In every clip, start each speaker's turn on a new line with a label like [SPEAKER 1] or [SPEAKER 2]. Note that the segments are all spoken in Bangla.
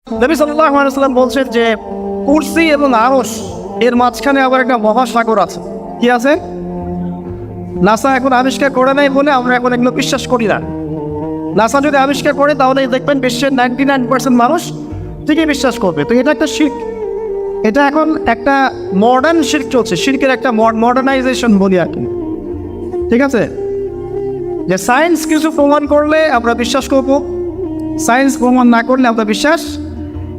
[SPEAKER 1] নবী সাল্লাল্লাহু আলাইহি ওয়াসাল্লাম বলছেন যে কুরসি এবং আরশ এর মাঝখানে আবার একটা মহাসাগর আছে। কি আছে? নাসা এখন আবিষ্কার করে নাই বলে আমরা এখন এগুলো বিশ্বাস করি না। নাসা যদি আবিষ্কার করে তাহলে দেখবেন বিশ্বের 99% মানুষ ঠিকই বিশ্বাস করবে। তো এটা একটা শিরক, এটা এখন একটা মডার্ন শিরক চলছে, শিরকের একটা মডার্নাইজেশন বলি আর কি। ঠিক আছে, যে সায়েন্স কিছু প্রমাণ করলে আমরা বিশ্বাস করব, সায়েন্স প্রমাণ না করলে আমরা বিশ্বাস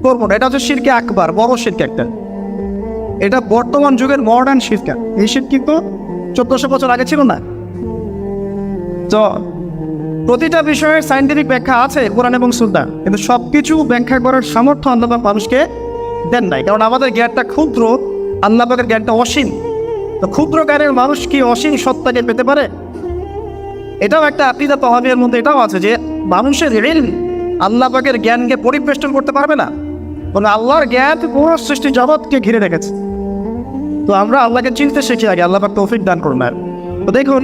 [SPEAKER 1] করবো না। এটা হচ্ছে শিরকে আকবার, বড় শিরক একটা। এটা বর্তমান যুগের মডার্ন শিরক। এই শিরক কিন্তু 1400 বছর আগে ছিল না। তো প্রতিটা বিষয়ের সায়েন্টিফিক ব্যাখ্যা আছে কোরআন এবং সুন্নাহ, কিন্তু সব কিছু ব্যাখ্যা করার সামর্থ্য আল্লাহ পাক মানুষকে দেন নাই, কারণ আমাদের জ্ঞানটা ক্ষুদ্র, আল্লাহ পাকের জ্ঞানটা অসীম। তো ক্ষুদ্র জ্ঞানের মানুষ কি অসীম সত্তাকে পেতে পারে? এটাও একটা আকীদা তওহীদের মধ্যে এটাও আছে যে মানুষের ইলম আল্লাহ পাকের জ্ঞানকে পরিবেষ্টন করতে পারবে না, কারণ আল্লাহর জ্ঞান পুরো সৃষ্টি জগৎকে ঘিরে রেখেছে। তো আমরা আল্লাহকে চিনতে শিখি আগে, আল্লাহ পাক তৌফিক দান করুন। তো দেখুন,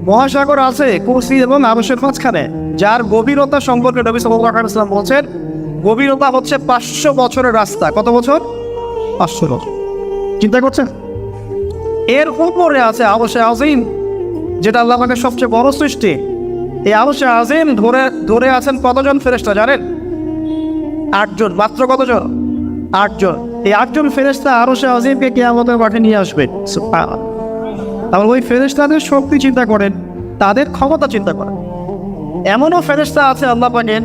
[SPEAKER 1] মহাসাগর আছে কুরসি এবং আরশের মাঝখানে, যার গভীরতা সম্পর্কে নবী সাল্লাল্লাহু আলাইহি ওয়াসাল্লাম বলছেন গভীরতা হচ্ছে 500 বছরের রাস্তা। কত বছর? 500 বছর। চিন্তা করছেন? এর উপরে আছে আরশে আজিম, যেটা আল্লাহ পাকের সবচেয়ে বড় সৃষ্টি। এই আরশে আজিম ধরে আছেন কতজন ফেরেশতা জানেন? 8 জন। মাত্র কতজন? 8 জন। এই 8 জন ফেরেশতা আরশে আজিমকে কিয়ামতের মাঠে নিয়ে আসবে। সুবহানাল্লাহ। তাহলে ওই ফেরেশতাদের শক্তি চিন্তা করেন, তাদের ক্ষমতা চিন্তা করেন। এমনও ফেরেশতা আছে আল্লাহ পাকের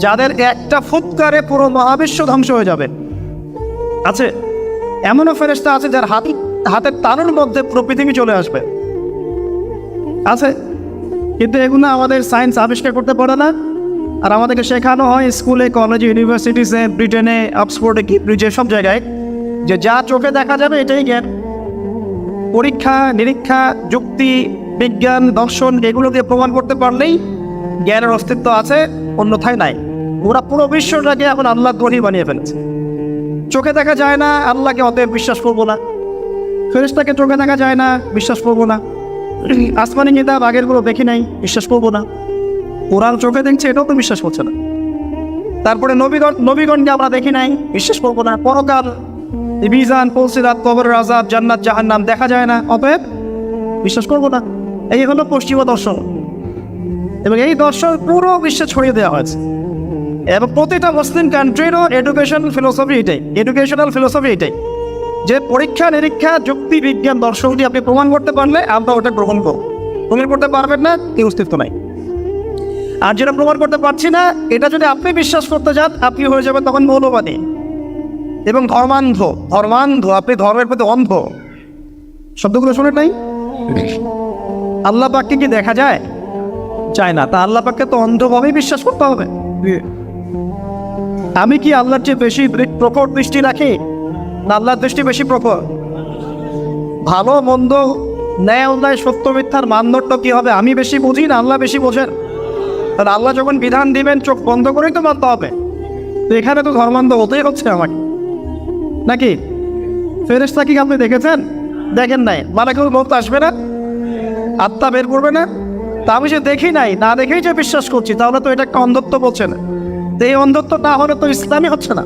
[SPEAKER 1] যাদের একটা ফুৎকারে পুরো মহাবিশ্ব ধ্বংস হয়ে যাবে। আছে এমনও ফেরেশতা আছে যার হাতের তালুর মধ্যে পুরো পৃথিবী চলে আসবে। আছে, কিন্তু এগুলো আমাদের সায়েন্স আবিষ্কার করতে পারে না। আর আমাদেরকে শেখানো হয় স্কুলে, কলেজে, ইউনিভার্সিটিসে, ব্রিটেনে, অক্সফোর্ডে, কেমব্রিজে, সব জায়গায় যে যা চোখে দেখা যাবে এটাই জ্ঞান। পরীক্ষা নিরীক্ষা, যুক্তি, বিজ্ঞান, দর্শন এগুলো দিয়ে প্রমাণ করতে পারলেই জ্ঞানের অস্তিত্ব আছে, অন্যথায় নাই। ওরা পুরো বিশ্বটাকে এখন আল্লাহ গনি বানিয়ে ফেলেছে। চোখে দেখা যায় না, আল্লাহকে অতএব বিশ্বাস করবো না। ফেরেশতাকে চোখে দেখা যায় না, বিশ্বাস করবো না। আসমানি কিতাব আগেরগুলো দেখি নাই, বিশ্বাস করবো না। কোরআন চোখে দেখছে, এটাও তো বিশ্বাস করছে না। তারপরে নবীগণকে আমরা দেখি নাই, বিশ্বাস করবো না। পরকাল, মিজান, পুলসিরাত, কবরের আযাব, জান্নাত, জাহান্নাম দেখা যায় না, অতএব বিশ্বাস করবো না। এই হলো পশ্চিমা দর্শন, এবং এই দর্শন পুরো বিশ্বে ছড়িয়ে দেওয়া হয়েছে। এবং প্রতিটা মুসলিম কান্ট্রিরও এডুকেশনাল ফিলোসফি এটাই, যে পরীক্ষা নিরীক্ষা, যুক্তি, বিজ্ঞান, দর্শনটি আপনি প্রমাণ করতে পারলে আমরা ওটা গ্রহণ করব। প্রমাণ করতে পারবেন না, এই অস্তিত্ব নাই। আর যেটা প্রমাণ করতে পারছি না, এটা যদি আপনি বিশ্বাস করতে যান, আপনি হয়ে যাবেন তখন মৌলবাদী এবং ধর্মান্ধ। আপনি ধর্মের প্রতি অন্ধ। শব্দগুলো শুনে নাই? আল্লাহ পাককে কি দেখা যায়? চায় না। তা আল্লাহ পাককে তো অন্ধভাবেই বিশ্বাস করতে হবে। আমি কি আল্লাহর চেয়ে বেশি প্রখর দৃষ্টি রাখি, না আল্লাহর দৃষ্টি বেশি প্রখর? ভালো মন্দ, ন্যায় অন্যায়, সত্য মিথ্যার মানদণ্ড কি হবে আমি বেশি বুঝি না আল্লাহ বেশি বোঝেন? তাহলে আল্লাহ যখন বিধান দিবেন চোখ বন্ধ করেই তো মানতে হবে। তো এখানে তো ধর্মান্ধ হতেই হচ্ছে আমাকে, নাকি? ফেরেশতা কি আপনি দেখেছেন? দেখেন নাই, মালাকুল মউত আসবে না, আত্মা বের করবে না? তা আমি যে দেখি নাই, না দেখেই যে বিশ্বাস করছি, তাহলে তো এটা একটা অন্ধত্ব বলছে না। তো এই অন্ধত্ব না হলে তো ইসলামই হচ্ছে না।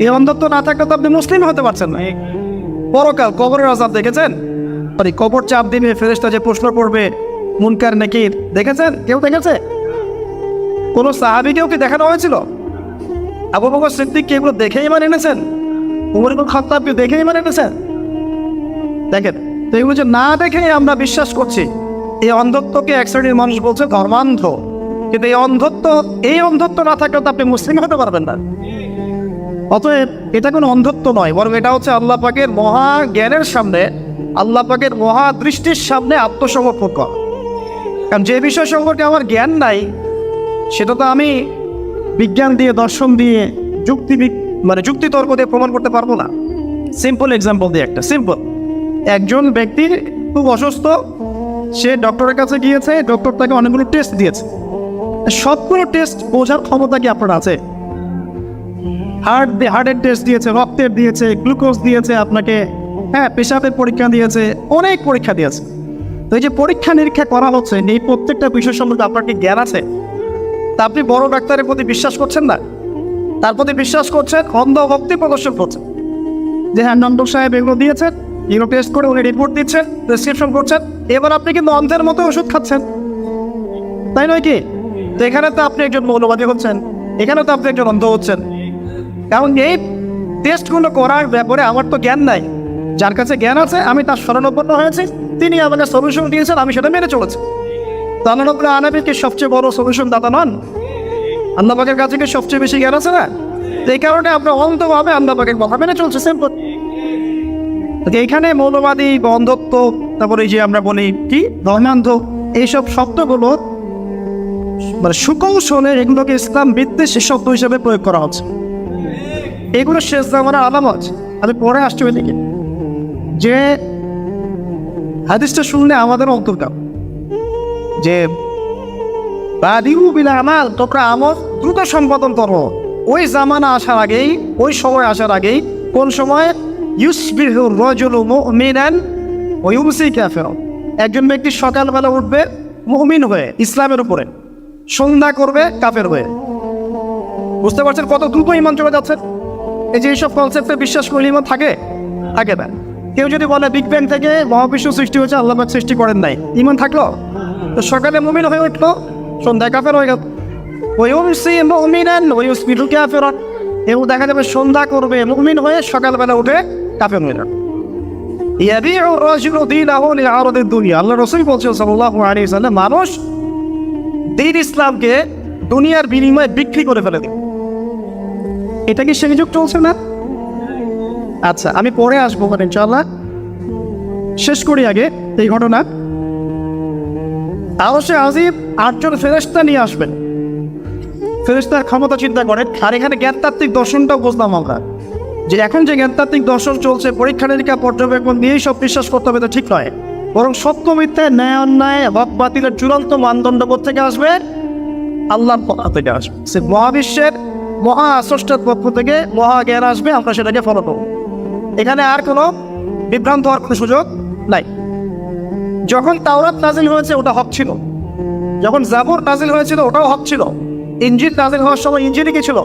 [SPEAKER 1] এই অন্ধত্ব না থাকলে তো আপনি মুসলিম হতে পারছেন না। পরকাল, কবরের আযাব দেখেছেন? কবর চাপ দিবে, ফেরেশতা যে প্রশ্ন করবে, মুনকার নাকির, দেখেছেন? কেউ দেখেছে? কোনো সাহাবীকেও কি দেখানো হয়েছিল? আবু বকর সিদ্দিক কি এগুলো দেখেই ইমান এনেছেন? উমর ইবনে খাত্তাব কি দেখেই ইমান এনেছেন? দেখেন, তো এগুলো যে না দেখেই আমরা বিশ্বাস করছি, এই অন্ধত্বকে এক শ্রেণীর মানুষ বলছে ধর্মান্ধ। কিন্তু এই অন্ধত্ব না থাকলে তো আপনি মুসলিম হতে পারবেন না। অতএব এটা কোনো অন্ধত্ব নয়, বরং এটা হচ্ছে আল্লাহ পাকের মহা জ্ঞানের সামনে, আল্লাহ পাকের মহা দৃষ্টির সামনে আত্মসমর্পণ করা। কারণ যে বিষয় সম্পর্কে আমার জ্ঞান নাই, সেটা তো আমি বিজ্ঞান দিয়ে, দর্শন দিয়ে, যুক্তি তর্ক দিয়ে প্রমাণ করতে পারবো না। সিম্পল এক্সাম্পল দিয়ে একটা একজন ব্যক্তি খুব অসুস্থ, সে ডক্টরের কাছে গিয়েছে, ডক্টর তাকে অনেকগুলো টেস্ট দিয়েছে। সবগুলো টেস্ট বোঝার ক্ষমতা কি আপনার আছে? হার্টের টেস্ট দিয়েছে, রক্তের দিয়েছে, গ্লুকোজ দিয়েছে আপনাকে, হ্যাঁ, পেশাবের পরীক্ষা দিয়েছে, অনেক পরীক্ষা দিয়েছে। তো এই যে পরীক্ষা নিরীক্ষা করা হচ্ছে, এই প্রত্যেকটা বিষয় সম্বন্ধে আপনার কি জ্ঞান আছে? তা আপনি বড় ডাক্তারের প্রতি বিশ্বাস করছেন না? তার প্রতি বিশ্বাস করছেন, অন্ধ ভক্তি প্রদর্শন করছেন যে হ্যাঁ ডক্টর সাহেব এগুলো দিয়েছেন, এগুলো টেস্ট করে উনি রিপোর্ট দিচ্ছেন, প্রেসক্রিপশন করছেন, এবার আপনি কিন্তু অন্ধের মতো ওষুধ খাচ্ছেন, তাই নয় কি? তো এখানে তো আপনি একজন মৌলবাদী হচ্ছেন, এখানে তো আপনি একজন অন্ধ হচ্ছেন। কারণ এই টেস্টগুলো করার ব্যাপারে আমার তো জ্ঞান নাই, যার কাছে জ্ঞান আছে আমি তার শরণাপন্ন হয়েছি, তিনি আমাকে সলিউশন দিয়েছেন, আমি সেটা মেনে চলেছি। তো আল্লাহ রাব্বুল আলামিন কি সবচেয়ে বড় সলিউশন দাতা নন? আল্লাহ পাকের কাছে কি সবচেয়ে বেশি জ্ঞান আছে না? এই কারণে আমরা অন্ধভাবে আল্লাহ পাকের কথা মেনে চলছে। সিম্পল। এইখানে মৌলবাদী বা অন্ধত্ব, তারপরে এই যে আমরা বলি কি ধর্মান্ধ, এইসব শব্দগুলো মানে সুকৌশলে এগুলোকে ইসলাম বিদ্বেষী শব্দ হিসেবে প্রয়োগ করা হচ্ছে। এগুলো শেষ জামানার আলামত। আমি পরে আসছি ওইদিকে, যে হাদিসটা শুনলে আমাদের অন্তর্কাম যে বাদিউ বিল আমাল, তোমরা আমল দ্রুত সম্পাদন করো। ওই জামানা আসার আগেই, ওই সময় আসার আগেই, কোন সময় ইউসবিহু রাজুলু মুমিনান ওয়া ইউমসি কাফিরান, একজন ব্যক্তি সকালবেলা উঠবে মুমিন হয়ে ইসলামের উপরে, সন্ধ্যা করবে কাফের হয়ে। বুঝতে পারছেন কত দ্রুত ঈমান চলে যাচ্ছে? এই যে এইসব কনসেপ্টে বিশ্বাস করলে ঈমান থাকে না। কেউ যদি বলে বিগ ব্যাং থেকে মহাবিশ্ব সৃষ্টি হয়েছে, আল্লাহ পাক সৃষ্টি করেন নাই, ঈমান থাকলো? তো সকালে মুমিন হয়ে উঠলো, সন্ধ্যায় কাফের হয়ে গেল। ওই ইউমসি মুমিনান ওয়া ইউসবিহু কাফিরান, এবং দেখা যাবে সন্ধ্যা করবে মুমিন হয়ে, সকালবেলা উঠে কাফের হয়ে যাবে। ইয়াবিউ রাজুলু দীনাহু লিআরাদিদ দুনিয়া, আল্লাহ রাসূল বলছেন সাল্লাল্লাহু আলাইহি ওয়াসাল্লাম, মানুষ দ্বীন ইসলামকে দুনিয়ার বিনিময়ে বিক্রি করে ফেলে দেবে। এটা কি সেই যুগ চলছে না? আচ্ছা, আমি পরে আসবো ইনশাআল্লাহ। শেষ করি আগে এই ঘটনা। আরশে আজিম 8 জন ফেরেশতা নিয়ে আসবেন। ফেরেশতার ক্ষমতা চিন্তা করেন। আর এখানে জ্ঞানতাত্ত্বিক দর্শনটাও বুঝলাম আমরা, যে এখন যে জ্ঞানতাত্ত্বিক দর্শন চলছে, পরীক্ষা নিরীক্ষা পর্যবেক্ষণ দিয়েই সব বিশ্বাস করতে হবে, তো ঠিক নয়। বরং সত্য মিথ্যা, ন্যায় অন্যায়, হক বাতিলের চূড়ান্ত মানদণ্ড থেকে আসবে, আল্লাহর পক্ষ থেকে আসবে। সে মহাবিশ্বের মহা স্রষ্টার পক্ষ থেকে মহা জ্ঞান আসবে, আমরা সেটাকে ফলো করব। এখানে আর কোনো বিভ্রান্ত হওয়ার কোনো সুযোগ নাই। যখন তাওরাত নাজিল হয়েছে ওটা হক ছিল, যখন জাবুর নাজিল হয়েছিল ওটাও হক ছিল, ইনজিল নাজিল হওয়ার সময় ইনজিলই কি ছিল?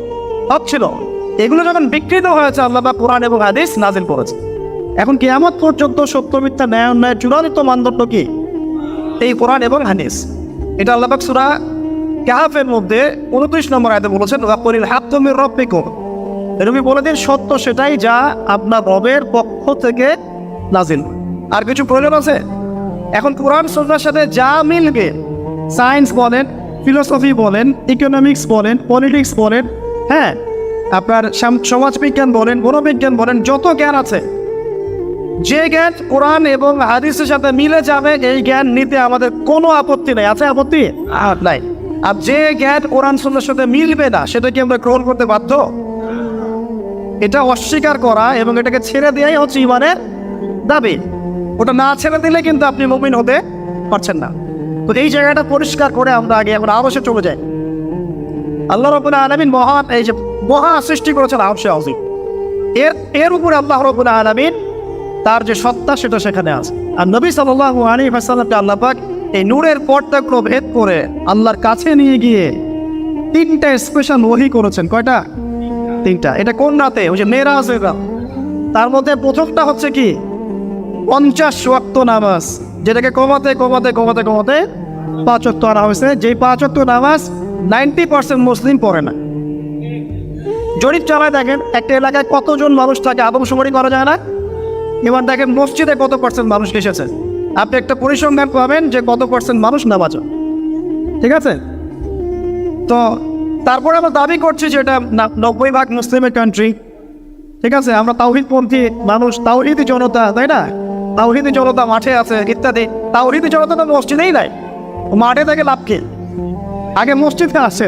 [SPEAKER 1] হক ছিল। এগুলো যখন বিকৃত হয়েছে, আল্লাহ পাক কোরআন এবং হাদিস নাজিল করেছে। এখন কিয়ামত পর্যন্ত সত্য মিথ্যা, ন্যায় অন্যায়ের চূড়ান্ত মানদণ্ড কি? এই কোরআন এবং হাদিস। এটা আল্লাহ পাক সূরা কাহফের মধ্যে 29 নম্বর আয়াতে বলেছেন, ওয়াকুলিল হাক্কু মির রাব্বিকুম, নবী বলে দিন সত্য সেটাই যা আপনার রবের পক্ষ থেকে নাজিল। আর কিছু প্রয়োজন আছে? এখন কোরআন সুন্নাহর সাথে যা মিলবে, সায়েন্স বলেন, ফিলোসফি বলেন, ইকোনমিক্স বলেন, পলিটিক্স বলেন, হ্যাঁ আপনার সমাজবিজ্ঞান বলেন, মনোবিজ্ঞান বলেন, যত জ্ঞান আছে, যে জ্ঞান কোরআন এবং হাদিসের সাথে মিলে যাবে, এই জ্ঞান নিতে আমাদের কোনো আপত্তি নেই। আছে আপত্তি? নাই। আর যে জ্ঞান কোরআন সুন্নাহর সাথে মিলবে না, সেটা কি আমরা গ্রহণ করতে বাধ্য? এটা অস্বীকার করা এবং এটাকে ছেড়ে দেওয়াই হচ্ছে ঈমানের দাবি। ওটা না ছেড়ে দিলে কিন্তু আপনি মুমিন হতে পারছেন না। তো এই জায়গাটা পরিষ্কার করে আমরা আগে এখন আরশে চলে যাই। আল্লাহ রাব্বুল আলামিন মহান, এই যে মহা সৃষ্টি করেছেন আরশে আজিম, এর উপরে আল্লাহ রাব্বুল আলামিন তার যে সত্তা সেটা সেখানে আছে। আর নবী সাল্লাল্লাহু আলাইহি ওয়াসাল্লামকে আল্লাহ পাক এই নূরের পর্দাগুলো ভেদ করে আল্লাহর কাছে নিয়ে গিয়ে 3টা স্পেশাল ওহী করেছেন। কয়টা? 3টা। এটা কোন রাতে? ওই যে মেরাজের রাত। তার মধ্যে প্রথমটা হচ্ছে কি 50 ওয়াক্ত নামাজ, যেটাকে কমাতে 5 ওয়াক্ত আনা হয়েছে। যেই 5 ওয়াক্ত নামাজ 90% মুসলিম পড়ে না। জরিপ চালায় দেখেন একটা এলাকায় কতজন মানুষ থাকে, আদমশুমারি করা যায় না। এবার দেখেন মসজিদে কত পার্সেন্ট মানুষ এসেছে, আপনি একটা পরিসংখ্যান পাবেন যে কত পার্সেন্ট মানুষ নামাজ। ঠিক আছে? তো তারপরে আমরা দাবি করছি যে এটা 90% মুসলিমের কান্ট্রি। ঠিক আছে, আমরা তাওহীদপন্থী মানুষ, তাওহীদি জনতা, তাই না? তাওহীদি জনতা মাঠে আছে ইত্যাদি। তাওহীদি জনতা তো মসজিদেই নাই, মাঠে থেকে লাভ কি? আগে মসজিদে আসে।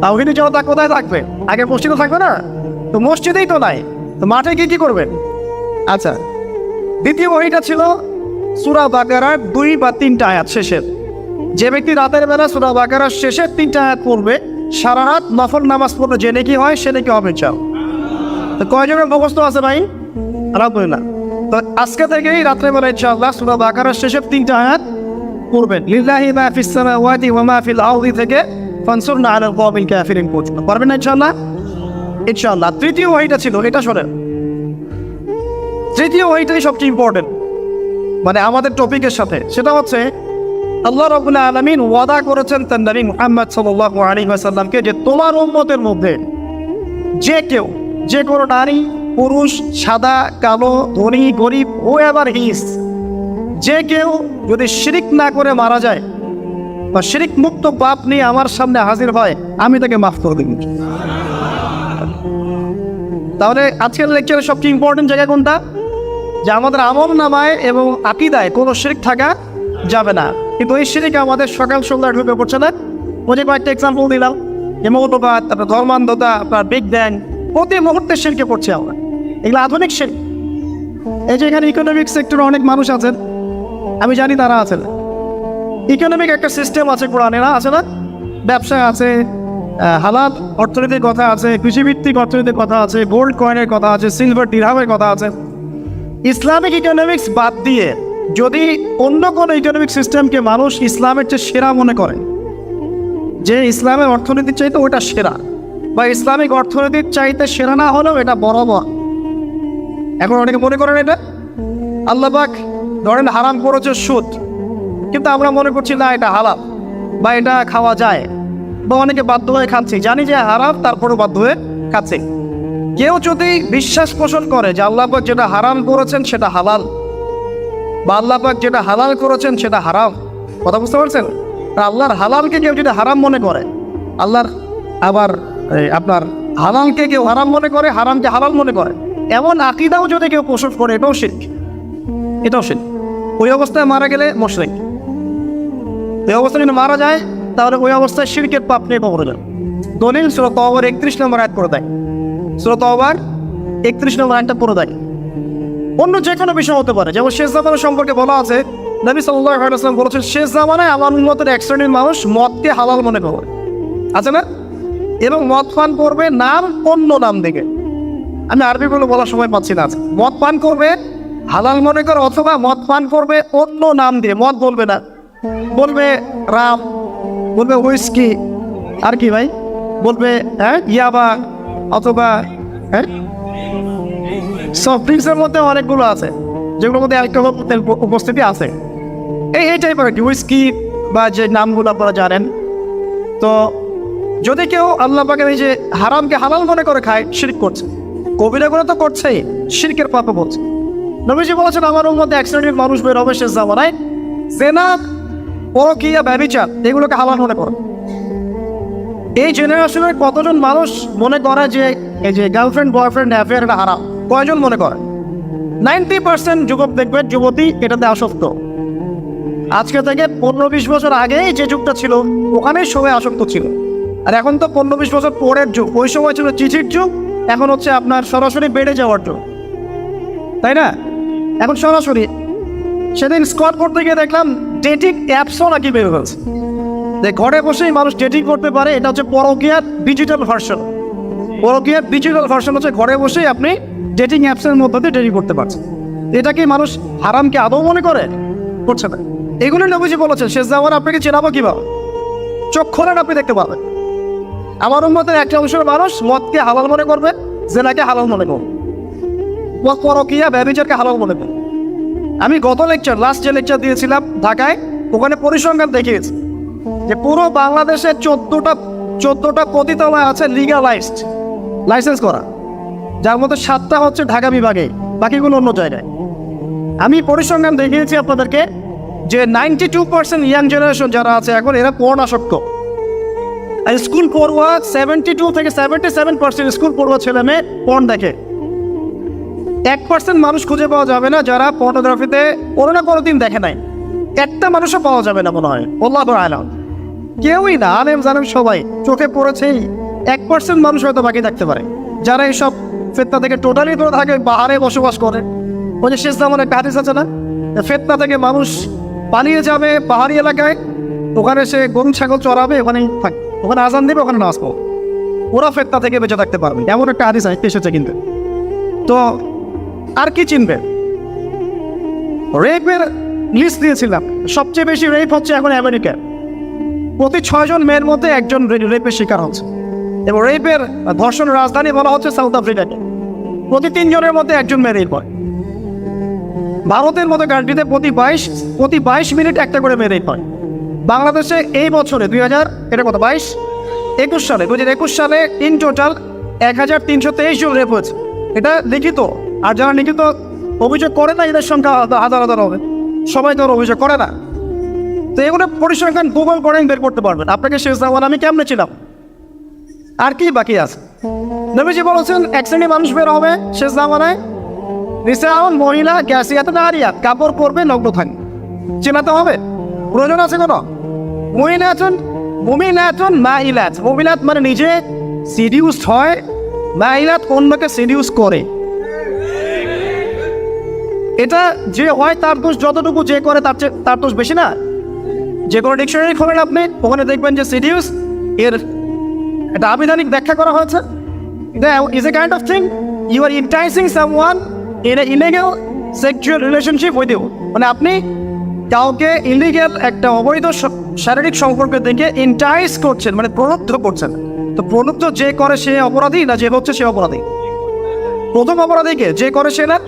[SPEAKER 1] তাওহীদি জনতা কোথায় থাকবে? আগে মসজিদে থাকবে না? তো মসজিদেই তো নাই, তো মাঠে কি করবেন? আচ্ছা, দ্বিতীয় ওহীটা ছিল সূরা বাকারার 2 বা 3টা আয়াত শেষের। যে ব্যক্তি রাতের বেলা সূরা বাকারার শেষের 3টা আয়াত পড়বে, সারা রাত নফল নামাজ পড়বে, যে নাকি হয় সে নাকি হবে। চাও তো কয়জনের মুখস্থ আছে ভাই? আলহামদুলিল্লাহ। তো আজকে থেকেই রাত্রেবেলা ইনশাআল্লাহ সূরা বাকারার শেষের 3টা আয়াত পড়বেন। লিল্লাহি মা ফিস সামাওয়াতি ওয়া মা ফিল আরদি থেকে ফানসুরনা আলাল কওমিল কাফিরিন পড়বেন না ইনশাআল্লাহ। ইনশাআল্লাহ। তৃতীয় ওয়াহিটা ছিল, এটা শোনেন, তৃতীয় ওয়াহিটাই সবচেয়ে ইম্পর্টেন্ট মানে আমাদের টপিকের সাথে। সেটা হচ্ছে আল্লাহ রাব্বুল আলামিন ওয়াদা করেছেন তার নবী মুহাম্মদ সাল্লাল্লাহু আলাইহি ওয়াসাল্লামকে যে তোমার উম্মতের মধ্যে যে কেউ, যে কোনো নারী পুরুষ, সাদা কালো, ধনী গরিব, হুএভার হি ইজ, যে কেউ যদি শিরিক না করে মারা যায় বা শিরিক মুক্ত পাপ নিয়ে আমার সামনে হাজির হয়, আমি তাকে মাফ করে দেব। তাহলে আজকের লেকচারের সবচেয়ে ইম্পর্টেন্ট জায়গা কোনটা? যে আমাদের আমল নামায় এবং আকীদায় কোনো শিরিক থাকা যাবে না। কিন্তু এই শিরিক আমাদের সকাল সন্ধ্যা ঢুকে পড়ছে না। ওই যে কয়েকটা এক্সাম্পল দিলাম, মৌলবাদ, তারপর ধর্মান্ধতা, আপনার বিগ ব্যাং, প্রতি মুহূর্তে শিরকে পড়ছে আমরা। এগুলো আধুনিক শিরক। এই যে এখানে ইকোনমিক সেক্টরে অনেক মানুষ আছেন, আমি জানি তারা আছেন। ইকোনমিক একটা সিস্টেম আছে কোরআনে, না আছে না? ব্যবসা আছে, হালাল অর্থনীতির কথা আছে, কৃষিভিত্তিক অর্থনীতির কথা আছে, গোল্ড কয়েনের কথা আছে, সিলভার দিরহামের কথা আছে। ইসলামিক ইকোনমিক্স বাদ দিয়ে যদি অন্য কোনো ইকোনমিক সিস্টেমকে মানুষ ইসলামের চেয়ে সেরা মনে করে, যে ইসলামের অর্থনীতির চাইতে ওটা সেরা, বা ইসলামিক অর্থনীতির চাইতে সেরা না হলেও এটা বরাবর, এখন অনেকে মনে করেন এটা আল্লাহ পাক ধরেন হারাম করেছে সুদ, কিন্তু আমরা মনে করছি না এটা হালাল বা এটা খাওয়া যায়, বা অনেকে বাধ্য হয়ে খাচ্ছি, জানি যে হারাম তারপরেও বাধ্য হয়ে খাচ্ছি। কেউ যদি বিশ্বাস পোষণ করে যে আল্লাহ পাক যেটা হারাম করেছেন সেটা হালাল, বা আল্লাহ পাক যেটা হালাল করেছেন সেটা হারাম, কথা বুঝতে পারছেন? আল্লাহর হালালকে কেউ যদি হারাম মনে করে, আল্লাহর আবার আপনার হালালকে কেউ হারাম মনে করে, হারামকে হালাল মনে করে, এমন আকীদাও যদি কেউ পোষণ করে, এটাও শিরক, এটাও শিরক। ওই অবস্থায় মারা গেলে মুশরিক। ওই অবস্থায় যদি মারা যায় তাহলে ওই অবস্থায় শিরকের পাপ নিয়ে কবরে যাবে। দলিল সূরা তাওবার 31 নম্বর আয়াত করে দেয়, সূরা তাওবার 31 নম্বর আয়াতটা পড়ে দেয়। অন্য যে কোনো বিষয় হতে পারে, যেমন শেষ জামানা সম্পর্কে বলা আছে, নবী সাল্লাল্লাহু আলাইহি ওয়াসাল্লাম বলেছেন শেষ জামানায় আমার উম্মতের এক শ্রেণীর মানুষ মদকে হালাল মনে করবে, আছে না? এবং মদ পান করবে নাম অন্য নাম দেখে, আমি আরবিগুলো বলার সময় পাচ্ছি না। মদ পান করবে হালাল মনে করে, অথবা মদ পান করবে অন্য নাম দিয়ে, মদ বলবে না, বলবে রাম, বলবে হুইস্কি, আর কি ভাই বলবে, ইয়াবা, অথবা সফট ড্রিঙ্কসের মধ্যে অনেকগুলো আছে যেগুলোর মধ্যে অ্যালকোহল উপস্থিতি আছে, এই টাইপের আর কি, হুইস্কি বা যে নামগুলো আপনারা জানেন। তো যদি কেউ আল্লাহ পাকের এই যে হারামকে হালাল মনে করে খায়, শিরক করছে। কবিরা গুলো তো করছেই, শিরকের পাপে বলছে। নবীজি বলেছেন আমার মধ্যে এক শ্রেণীর মানুষ বের হবে শেষ জামানায়, জেনা, পরকীয়া, ব্যভিচার এগুলোকে হালাল মনে করে। এই জেনারেশনের কতজন মানুষ মনে করে যে এই যে গার্লফ্রেন্ড বয়ফ্রেন্ড অ্যাফেয়ার এটা হারাম? কয়জন মনে করে? 90% যুবক দেখবেন, যুবতী এটাতে আসক্ত। আজকে থেকে 15-20 বছর আগে যে যুগটা ছিল ওখানেই সবাই আসক্ত ছিল। আর এখন তো 15-20 বছর পরের যুগ। ওই সময় ছিল চিঠির যুগ, এখন হচ্ছে আপনার সরাসরি বেড়ে যাওয়ার যুগ, তাই না? এখন সরাসরি। সেদিন স্কট করতে গিয়ে দেখলাম ডেটিং অ্যাপসও নাকি বের হয়েছে, যে ঘরে বসেই মানুষ ডেটিং করতে পারে। এটা হচ্ছে পরকীয়ার ডিজিটাল ভার্সন। পরকীয়ার ডিজিটাল ভার্সন হচ্ছে ঘরে বসেই আপনি ডেটিং অ্যাপসের মধ্যে দিয়ে ডেটিং করতে পারছেন। এটা কি মানুষ হারামকে আদৌ মনে করে? করছে না। এগুলো নবীজি বলেছেন শেষ জামানায় আপনাকে চেনাবো কিভাবে? চোখ খোলেন, আপনি দেখতে পাবেন আমার উম্মতের একটা অংশের মানুষ মদকে হালাল মনে করবে, জেনাকে হালাল মনে করবে, পরকীয়া ব্যভিচারকে হালাল মনে করবে। আমি গত লেকচার, লাস্ট যে লেকচার দিয়েছিলাম ঢাকায়, ওখানে পরিসংখ্যান দেখিয়েছি যে পুরো বাংলাদেশে 14টা পতিতালয় আছে লিগালাইজড, লাইসেন্স করা, যার মধ্যে 7টা হচ্ছে ঢাকা বিভাগে, বাকিগুলো অন্য জায়গায়। আমি পরিসংখ্যান দেখিয়েছি আপনাদেরকে যে 92% ইয়াং জেনারেশন যারা আছে এখন, এরা পর্ন আসক্ত। আর স্কুল পড়ুয়া 72 থেকে 77% স্কুল পড়ুয়া ছেলে মেয়ে পর্ন দেখে। 1% মানুষ খুঁজে পাওয়া যাবে না যারা পর্নোগ্রাফিতে কোনো না কোনো দিন দেখে নাই। একটা মানুষও পাওয়া যাবে না মনে হয়, আল্লাহু আ'লাম। কেউই না, আলেম জানেন সবাই চোখে পড়েছেই 1% মানুষ হয়তো বাকি থাকতে পারে যারা এইসব ফিতনা থেকে টোটালি দূরে থাকে, পাহাড়ে বসবাস করে। ওই যে শেষ জামানায় একটা হাদিস আছে না, ফিতনা থেকে মানুষ পালিয়ে যাবে পাহাড়ি এলাকায়, ওখানে সে গরু ছাগল চড়াবে, ওখানেই থাক, ওখানে আজান দেবে, ওখানে নামাজ পড়বে, ওরা ফিতনা থেকে বেঁচে থাকতে পারবে। এমন একটা হাদিস এসেছে কিন্তু। তো আর কি চিনবে? রেপের লিস্ট দিয়েছিলাম, সবচেয়ে বেশি রেপ হচ্ছে এখন আমেরিকায়। প্রতি 6 জন মেয়ের মধ্যে একজন রেপের শিকার হচ্ছে। এবং রেপের ধর্ষণের রাজধানী বলা হচ্ছে সাউথ আফ্রিকাকে। প্রতি 3 জনের মধ্যে একজন মেরেই পড়ে। ভারতের মতো কান্ট্রিতে প্রতি 22 মিনিট একটা করে মেরেই পড়ে। বাংলাদেশে এই বছরে 2021 সালে ইন টোটাল 1323 জন রেপ হয়েছে। এটা লিখিত। আর যারা লিখিত অভিযোগ করে না এদের সংখ্যা হাজার হাজার হবে। সবাই তো অভিযোগ করে না। তো এগুলো পরিসংখ্যান গুগল করেন বের করতে পারবেন। আপনাকে শেষ জামানা আমি কেমনে ছিলাম, আর কি বাকি আছে। নবীজি বলেছেন এক শ্রেণী মানুষ বের হবে শেষ জামানায়, নিসাউন মহিলা গ্যাসিয়াত নারিয়াত, কাপড় পরবে নগ্ন থাকবে। চেনাতে হবে, প্রয়োজন আছে কোনো? মুমিনাতুন মাইলাত, মুমিনাত মানে নিজে সিডিউসড হয়, মাইলাত অন্যকে সিডিউস করে। এটা যে হয় তার দোষ যতটুকু, যে করে তার দোষ বেশি না। যে কোনো ডিকশনারি খোলেন আপনি, ওখানে দেখবেন যে সিডিউস এর একটা আবিধানিক ব্যাখ্যা করা হয়েছে। Is a kind of thing you are enticing someone in a illegal sexual relationship with you. মানে আপনি কাউকে ইলিগাল একটা অবৈধ শারীরিক সম্পর্ক দেখে ইন্টাইস করছেন, মানে প্রলুব্ধ করছেন। তো প্রলুব্ধ যে করে সে অপরাধী না যে হচ্ছে সে অপরাধী? প্রথম অপরাধীকে যে করে সে না।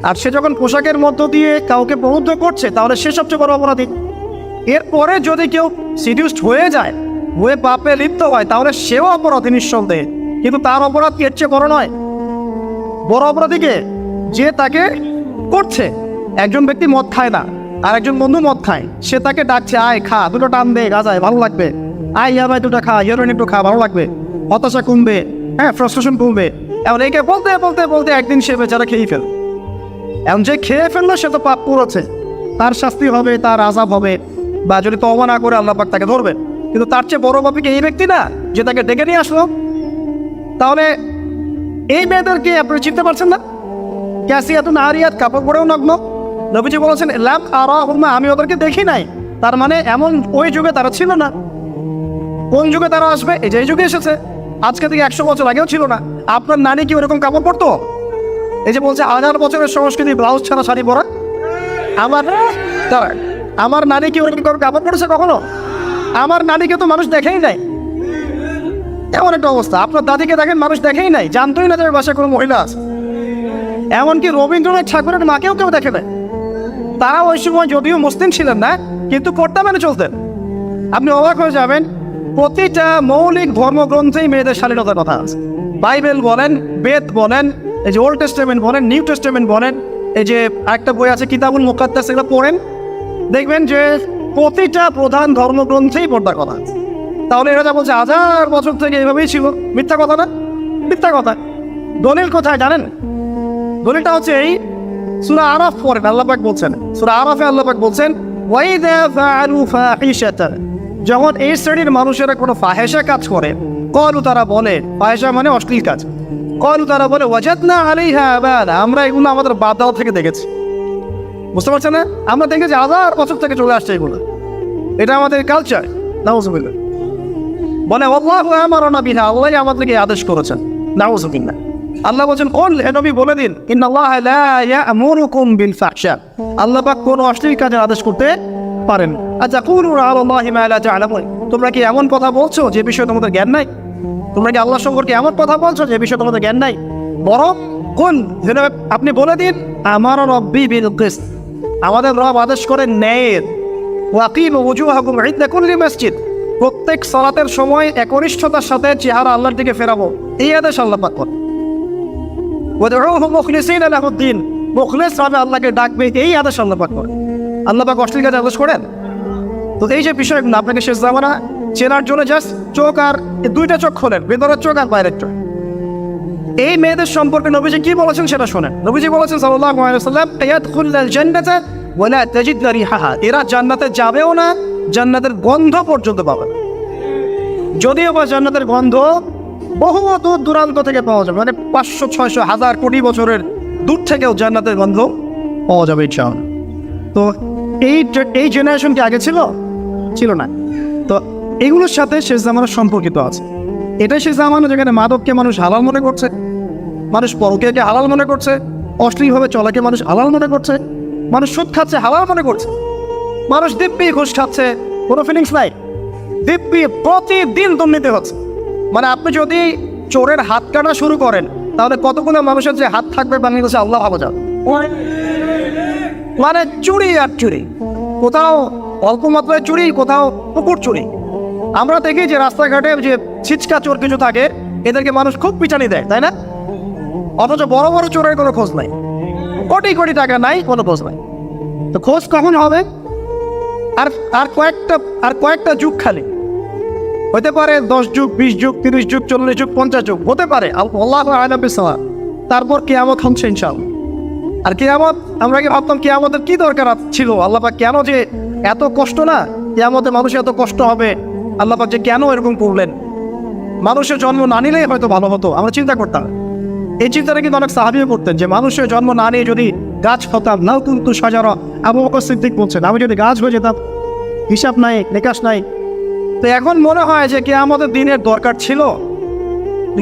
[SPEAKER 1] আর সে যখন পোশাকের মধ্য দিয়ে কাউকে প্রলুব্ধ করছে তাহলে সে সবচেয়ে বড় অপরাধী। এরপরে যদি কেউ সিডিউসড হয়ে যায়, হয়ে পাপে লিপ্ত হয়, তাহলে সেও অপরাধী নিঃসন্দেহে। কিন্তু তার অপরাধ এর চেয়ে বড় নয়। বড় অপরাধীকে যে তাকে করছে। একজন ব্যক্তি মদ খায় না, আর একজন বন্ধু মদ খায়, সে তাকে ডাকছে আয় খা, দুটো টান দে গাজায়, ভালো লাগবে, আয় ইয়া ভাই দুটো খা, হিরোইন একটু খা, ভালো লাগবে, হতাশা কমবে, ফ্রাস্ট্রেশন কমবে। এখন একে বলতে বলতে বলতে একদিন সে বেচারা খেয়ে ফেল। এখন যে খেয়ে ফেললো সে তো পাপ করেছে, তার শাস্তি হবে, তার আযাব হবে, বা যদি তওবা না করে আল্লাহ পাক তাকে ধরবে। কিন্তু তার চেয়ে বড় পাপী এই ব্যক্তি না যে তাকে ডেকে নিয়ে আসলো। তাহলে এই মেয়েদেরকে আপনি চিনতে পারছেন না? ক্যাসিয়াতুন আরিয়াত, কাপড় পরেও নগ্ন। নবীজি বলেছেন লাম আরাহুমা, আমি ওদেরকে দেখি নাই। তার মানে এমন ওই যুগে তারা ছিল না। কোন যুগে তারা আসবে? এই যে এই যুগে এসেছে, আজকে থেকে 100 বছর আগেও ছিল না। আপনার নানি কি ওরকম কাপড় পরতো? এই যে বলছে 1000 বছরের সংস্কৃতি ব্লাউজ ছাড়া শাড়ি পরা। আমার নানি কি ওরকম কাপড় পরেছে কখনো? আমার নানিকে তো মানুষ দেখেই নাই। এমন একটা অবস্থা। আপনার দাদিকে দেখেন, মানুষ দেখেই নাই, জানতোই না যে বাসায় কোনো মহিলা আছে। এমনকি রবীন্দ্রনাথ ঠাকুরের মাকেও কেউ দেখে নাই। তারা ওই সময় যদিও মুসলিম ছিলেন না, কিন্তু পর্দা মেনে চলতেন। আপনি অবাক হয়ে যাবেন, প্রতিটা মৌলিক ধর্মগ্রন্থেই মেয়েদের শালীনতার কথা আছে। বাইবেল বলেন, বেদ বলেন, এই যে ওল্ড টেস্টামেন্ট বলেন, নিউ টেস্টামেন্ট বলেন, এই যে একটা বই আছে কিতাবুল মুকাদ্দাস, এগুলো পড়েন, দেখবেন যে প্রতিটা প্রধান ধর্মগ্রন্থেই পর্দার কথা আছে। তাহলে এরা যা বলছে 1000 বছর থেকে এভাবেই ছিল, মিথ্যা কথা না? মিথ্যা কথা। দলিল কোথায় জানেন? দলিলটা হচ্ছে এই সূরা আরাফ পড়েন, আল্লাহ পাক বলছেন, সূরা আরাফে আল্লাহ পাক বলছেন ওয়াইদা ফাআলু ফাহিশাতান, যখন এই শ্রেণীর মানুষেরা কোনো ফাহেশা কাজ করে, কলু তারা বলে, ফাহেশা মানে অশ্লীল কাজ, কলু তারা বলে ওয়াজাদনা আলাইহা আবাদা, আমরা এগুলো আমাদের বাপ দাদা থেকে দেখেছি। বুঝতে পারছেন না? আমরা দেখেছি 1000 বছর থেকে চলে আসছে এগুলো, এটা আমাদের কালচার। নাউযুবিল্লাহ। বলে আল্লাহু আমারানা বিহা, আল্লাহ আমাদেরকে আদেশ করেছেন। নাউযুবিল্লাহ। আল্লাহ বলছেন কোন, হে নবী বলে দিন, ইন্নাল্লাহা লা ইয়া'মুরুকুম বিল ফাহশা, আল্লাহ পাক কোন অশ্লীল কাজের আদেশ করতে পারেন। আতাকুলুনা আলাল্লাহি মা লা তা'লামুন, তোমরা কি এমন কথা বলছো যে বিষয়ে তোমাদের জ্ঞান নাই? তোমরা কি আল্লাহ সম্পর্কে এমন কথা বলছো যে বিষয়ে তোমাদের জ্ঞান নাই? বরং কোন, আপনি বলে দিন, আমার রব্বি বিল কিসত, আমাদের রব আদেশ করেন ন্যায়ের। ওয়াকিমু ওয়ুজুহাকুম ইনদা কুল্লি মসজিদ, প্রত্যেক সালাতের সময় একনিষ্ঠতার সাথে চেহারা আল্লাহর দিকে ফেরাবো, এই আদেশ আল্লাহ পাক করেন। ওয়াদউহু মুখলিসিনা লাহুদ্দিন, মুখলিস ভাবে আল্লাহকে ডাকবে, এই আদেশ আল্লাহ পাক করেন। আল্লাহ পাক অশ্লীল কাজে আদেশ করেন? তো এই যে বিষয়গুলো আপনাকে শেষ জামানা চেনার জন্য জাস্ট চোখ আর দুইটা চোখ খোলেন, ভেতরের চোখ আর বাইরের চোখ। এই মেয়েদের সম্পর্কে নবীজি কি বলেছেন সেটা শোনেন। নবীজি বলেছেন সাল্লাল্লাহু আলাইহি ওয়াসাল্লাম ইয়াদখুলুল জান্নাতা ওয়া লা তাজিদু রিহাহা, এরা জান্নাতে যাবেও না, জান্নাতের গন্ধ পর্যন্ত পাবে। যদিও বা জান্নাতের গন্ধ বহু দূর দূরান্ত থেকে পাওয়া যাবে, মানে 500, 600, 1000 কোটি বছরের দূর থেকেও জান্নাতের গন্ধ পাওয়া যাবে ইনশাআল্লাহ। তো এই জেনারেশন কি আগে ছিল না? তো এগুলোর সাথে শেষ জামানা সম্পর্কিত আছে। এটাই শেষ জামানা যেখানে মাদককে মানুষ হালাল মনে করছে, মানুষ পরকীয়াকে হালাল মনে করছে, অশ্লীলভাবে চলাকে মানুষ হালাল মনে করছে, মানুষ সুদ খাচ্ছে হালাল মনে করছে, মানুষ দিব্যি ঘুষ খাচ্ছে, কোনো ফিলিংস নাই, দিব্যি প্রতিদিন দুর্নীতি হচ্ছে। মানে আপনি যদি চোরের হাত কাটা শুরু করেন তাহলে কতগুলো মানুষের যে হাত থাকবে বাংলাদেশে আল্লাহ ভালো যাবে। মানে চুরি আর চুরি, কোথাও অল্প মাত্রায় চুরি, কোথাও পুকুর চুরি। আমরা দেখি যে রাস্তাঘাটে যে ছিচকা চোর কিছু থাকে এদেরকে মানুষ খুব পিছানি দেয়, তাই না? অথচ বড় বড় চোরের কোনো খোঁজ নাই, কোটি কোটি টাকা নাই, কোনো খোঁজ নাই। তো খোঁজ কখন হবে? আর আর কয়েকটা যুগ খালি হতে পারে, 10 যুগ, 20 যুগ, 30 যুগ, 40 যুগ, 50 যুগ হতে পারে। আল্লাহু আ'লাম বিস-সাওয়াব। তারপর কিয়ামত হচ্ছে ইনশাআল্লাহ। আর কিয়ামত, আমরা কি ভাবতাম কিয়ামতের কি দরকার ছিল? আল্লাহ পাক কেন যে এত কষ্ট, না কিয়ামতে মানুষের এত কষ্ট হবে, আল্লাহ পাক যে কেন এরকম করলেন? মানুষের জন্ম না নিলেই হয়তো ভালো হতো, আমরা চিন্তা করতাম। এই চিন্তাটা কিন্তু অনেক সাহাবীও করতেন যে মানুষের জন্ম না নিয়ে যদি গাছ হতাম, নাও কিন্তু সাজারা। আবু বকর সিদ্দিক বলছেন, আমি যদি গাছ হয়ে যেতাম, হিসাব নাই, নিকাশ নাই। তো এখন মনে হয় যে কিয়ামতের দিনের দরকার ছিল।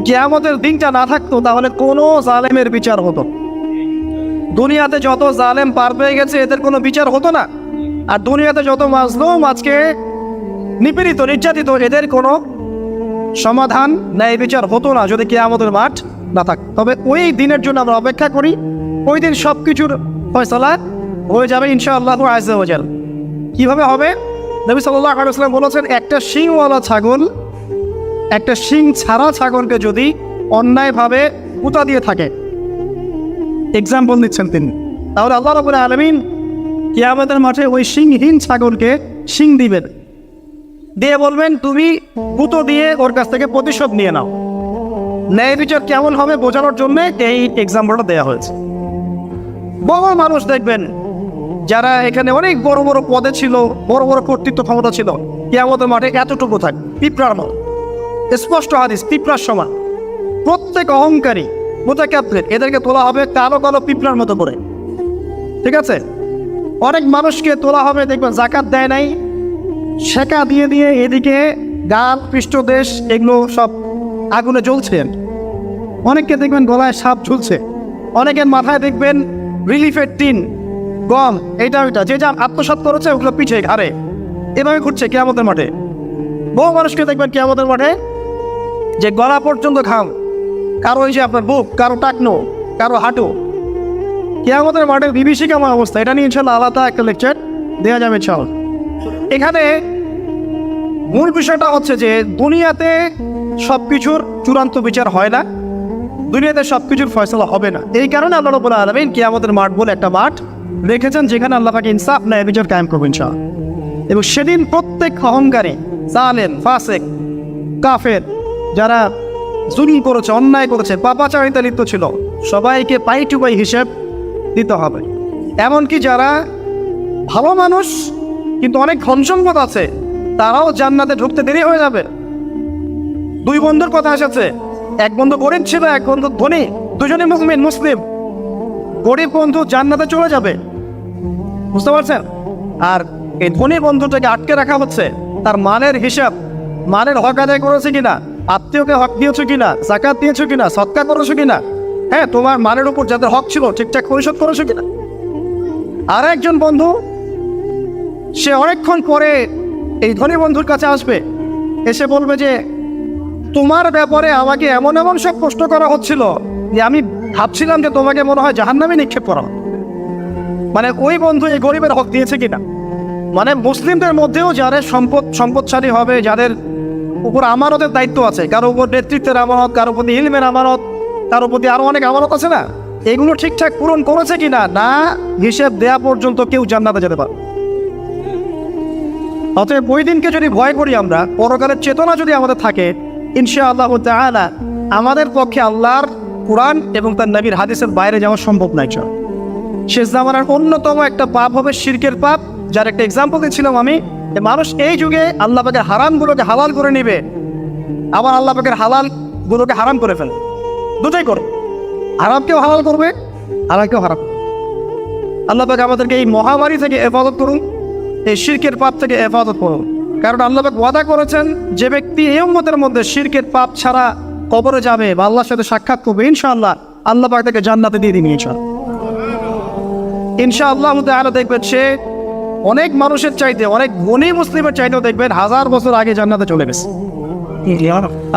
[SPEAKER 1] কিয়ামতের দিনটা না থাকতো তাহলে কোনো জালেমের বিচার হতো। দুনিয়াতে যত জালেম পার পেয়ে গেছে এদের কোনো বিচার হতো না। আর দুনিয়াতে যত মাজলুম আজকে নিপীড়িত, নির্যাতিত, এদের কোনো সমাধান, ন্যায় বিচার হতো না যদি কিয়ামতের মাঠ না থাকতো। তবে ওই দিনের জন্য আমরা অপেক্ষা করি। ওই দিন সব কিছুর ফয়সালা হয়ে যাবে ইনশাআল্লাহ আযজা ওয়া জাল। কিভাবে হবে? নবী সাল্লাল্লাহু আলাইহি ওয়াসাল্লাম বলেছেন, একটা শিংওয়ালা ছাগল একটা শিং ছাড়া ছাগলকে যদি অন্যায়ভাবে পুঁতা দিয়ে থাকে, এক্সাম্পল দিচ্ছেন তিনি, তাহলে আল্লাহ রাব্বুল আলামিন কিয়ামতের মাঠে ওই শিংহীন ছাগলকে শিং দিবেন, দিয়ে বলবেন তুমি পুঁতো দিয়ে ওর কাছ থেকে প্রতিশোধ নিয়ে নাও। ন্যায় বিচার কেমন হবে বোঝানোর জন্য এই এক্সাম্পলটা দেওয়া হয়েছে। বহু মানুষ দেখবেন যারা এখানে অনেক বড় বড় পদে ছিল, বড় বড় কর্তৃত্ব ক্ষমতা ছিল, কিয়ামতের মাঠে এতটুকু থাকে, পিঁপড়ার মতো। স্পষ্ট হাদিস, পিঁপড়ার সমান। প্রত্যেক অহংকারী মুতাকাব্বির এদেরকে তোলা হবে কালো কালো পিঁপড়ার মতো করে, ঠিক আছে? অনেক মানুষকে তোলা হবে, দেখবেন যাকাত দেয় নাই, শেখা দিয়ে দিয়ে এদিকে গাল, পৃষ্ঠদেশ এগুলো সব আগুনে জ্বলছে। অনেককে দেখবেন গলায় সাপ ঝুলছে, অনেকের মাথায় দেখবেন রিলিফের টিন, গম, এইটা ওইটা, যে যা আত্মসাৎ করেছে ওগুলো পিছে ঘাড়ে এভাবে ঘুরছে কিয়ামতের মাঠে। বহু মানুষকে দেখবেন কিয়ামতের মাঠে যে গলা পর্যন্ত ঘাম, কারো ওই যে আপনার বুক, কারো টাকনো, কারো হাঁটু। কিয়ামতের মাঠে বিভীষিকাময় অবস্থা। এটা নিয়ে ইনশাআল্লাহ আলাদা একটা লেকচার দেওয়া যাবে ইনশাআল্লাহ। এখানে মূল বিষয়টা হচ্ছে যে দুনিয়াতে সব কিছুর চূড়ান্ত বিচার হয় না, দুনিয়াতে সব কিছুর ফয়সালা হবে না। এই কারণে আল্লাহ রাব্বুল আলামিন কিয়ামতের মাঠ বলে একটা মাঠ রেখেছেন যেখানে আল্লাহ পাক ইনসাফ, ন্যায় বিচার কায়েম করবেন ইনশাআল্লাহ। এবং সেদিন প্রত্যেক অহংকারী, জালেম, ফাসিক, কাফের, যারা জুলুম করেছে, অন্যায় করেছে, পাপাচারিতা লিপ্ত ছিল, সবাইকে পাই টু পাই হিসেব দিতে হবে। এমনকি যারা ভালো মানুষ কিন্তু অনেক ধন সম্পদ আছে, তারাও জান্নাতে ঢুকতে দেরি হয়ে যাবে। দুই বন্ধুর কথা এসেছে, এক বন্ধু গরিব ছিল, এক বন্ধু ধনী, দুজনে মুমিন মুসলিম। গরিব বন্ধু জান্নাতে চলে যাবে, বুঝতে পারছেন? আর এই ধনী বন্ধুটাকে আটকে রাখা হচ্ছে, তার মানের হিসাব, মানের হক আদায় করেছে কিনা, আত্মীয়কে হক দিয়েছো কিনা, যাকাত দিয়েছো কিনা, সদকা করেছো কিনা, হ্যাঁ তোমার মানের উপর যাদের হক ছিল ঠিকঠাক পরিশোধ করেছো কিনা। আর একজন বন্ধু, সে অনেকক্ষণ পরে এই ধনী বন্ধুর কাছে আসবে, এসে বলবে যে তোমার ব্যাপারে আমাকে এমন এমন সব প্রশ্ন করা হচ্ছিল যে আমি ভাবছিলাম যে তোমাকে মনে হয় জাহান্নামে নিক্ষেপ করা। মানে ওই বন্ধু এই গরিবের হক দিয়েছে কিনা। মানে মুসলিমদের মধ্যেও যারা সম্পদশালী হবে, যাদের উপর আমানতের দায়িত্ব আছে, কারো উপর নেতৃত্বের আমানত, কারো প্রতি ইলমের আমানত, কারো প্রতি আরো অনেক আমানত আছে না, এগুলো ঠিকঠাক পূরণ করেছে কিনা না হিসেব দেয়া পর্যন্ত কেউ জান্নাতে যেতে পারে। অতএব ওই দিনকে যদি ভয় করি আমরা, পরকালের চেতনা যদি আমাদের থাকে, ইনশাআল্লাহ তাআলা আমাদের পক্ষে আল্লাহর কুরআন এবং তার নবীর হাদিসের বাইরে যাওয়া সম্ভব নয়। শেষ জামানার অন্যতম একটা পাপ হবে শিরকের পাপ, যার একটা এক্সাম্পল দিচ্ছিলাম আমি। মানুষ এই যুগে আল্লাহ পাকের হারামগুলোকে হালাল করে নেবে, আবার আল্লাহ পাকের হালালগুলোকে হারাম করে ফেলে, দুটোই করে। হারামকেও হালাল করবে, হালালকেও হারাম। আল্লাহ পাক আমাদেরকে এই মহামারী থেকে হেফাজত করুন, এই শিরকের পাপ থেকে হেফাজত করুন। কারণ আল্লাহ পাক ওয়াদা করেছেন যে ব্যক্তি এই উম্মতের মধ্যে শিরকের পাপ ছাড়া কবরে যাবে বা আল্লাহর সাথে সাক্ষাৎ করবে, ইনশাআল্লাহ আল্লাহ পাক তাকে জান্নাতে দিয়ে দিন ইনশাআল্লাহ। তাআলা দেখবেন সে অনেক মানুষের চাইতে, অনেক ধনী মুসলিমের চাইতেও দেখবেন 1000 বছর আগে জান্নাতে চলে গেছে।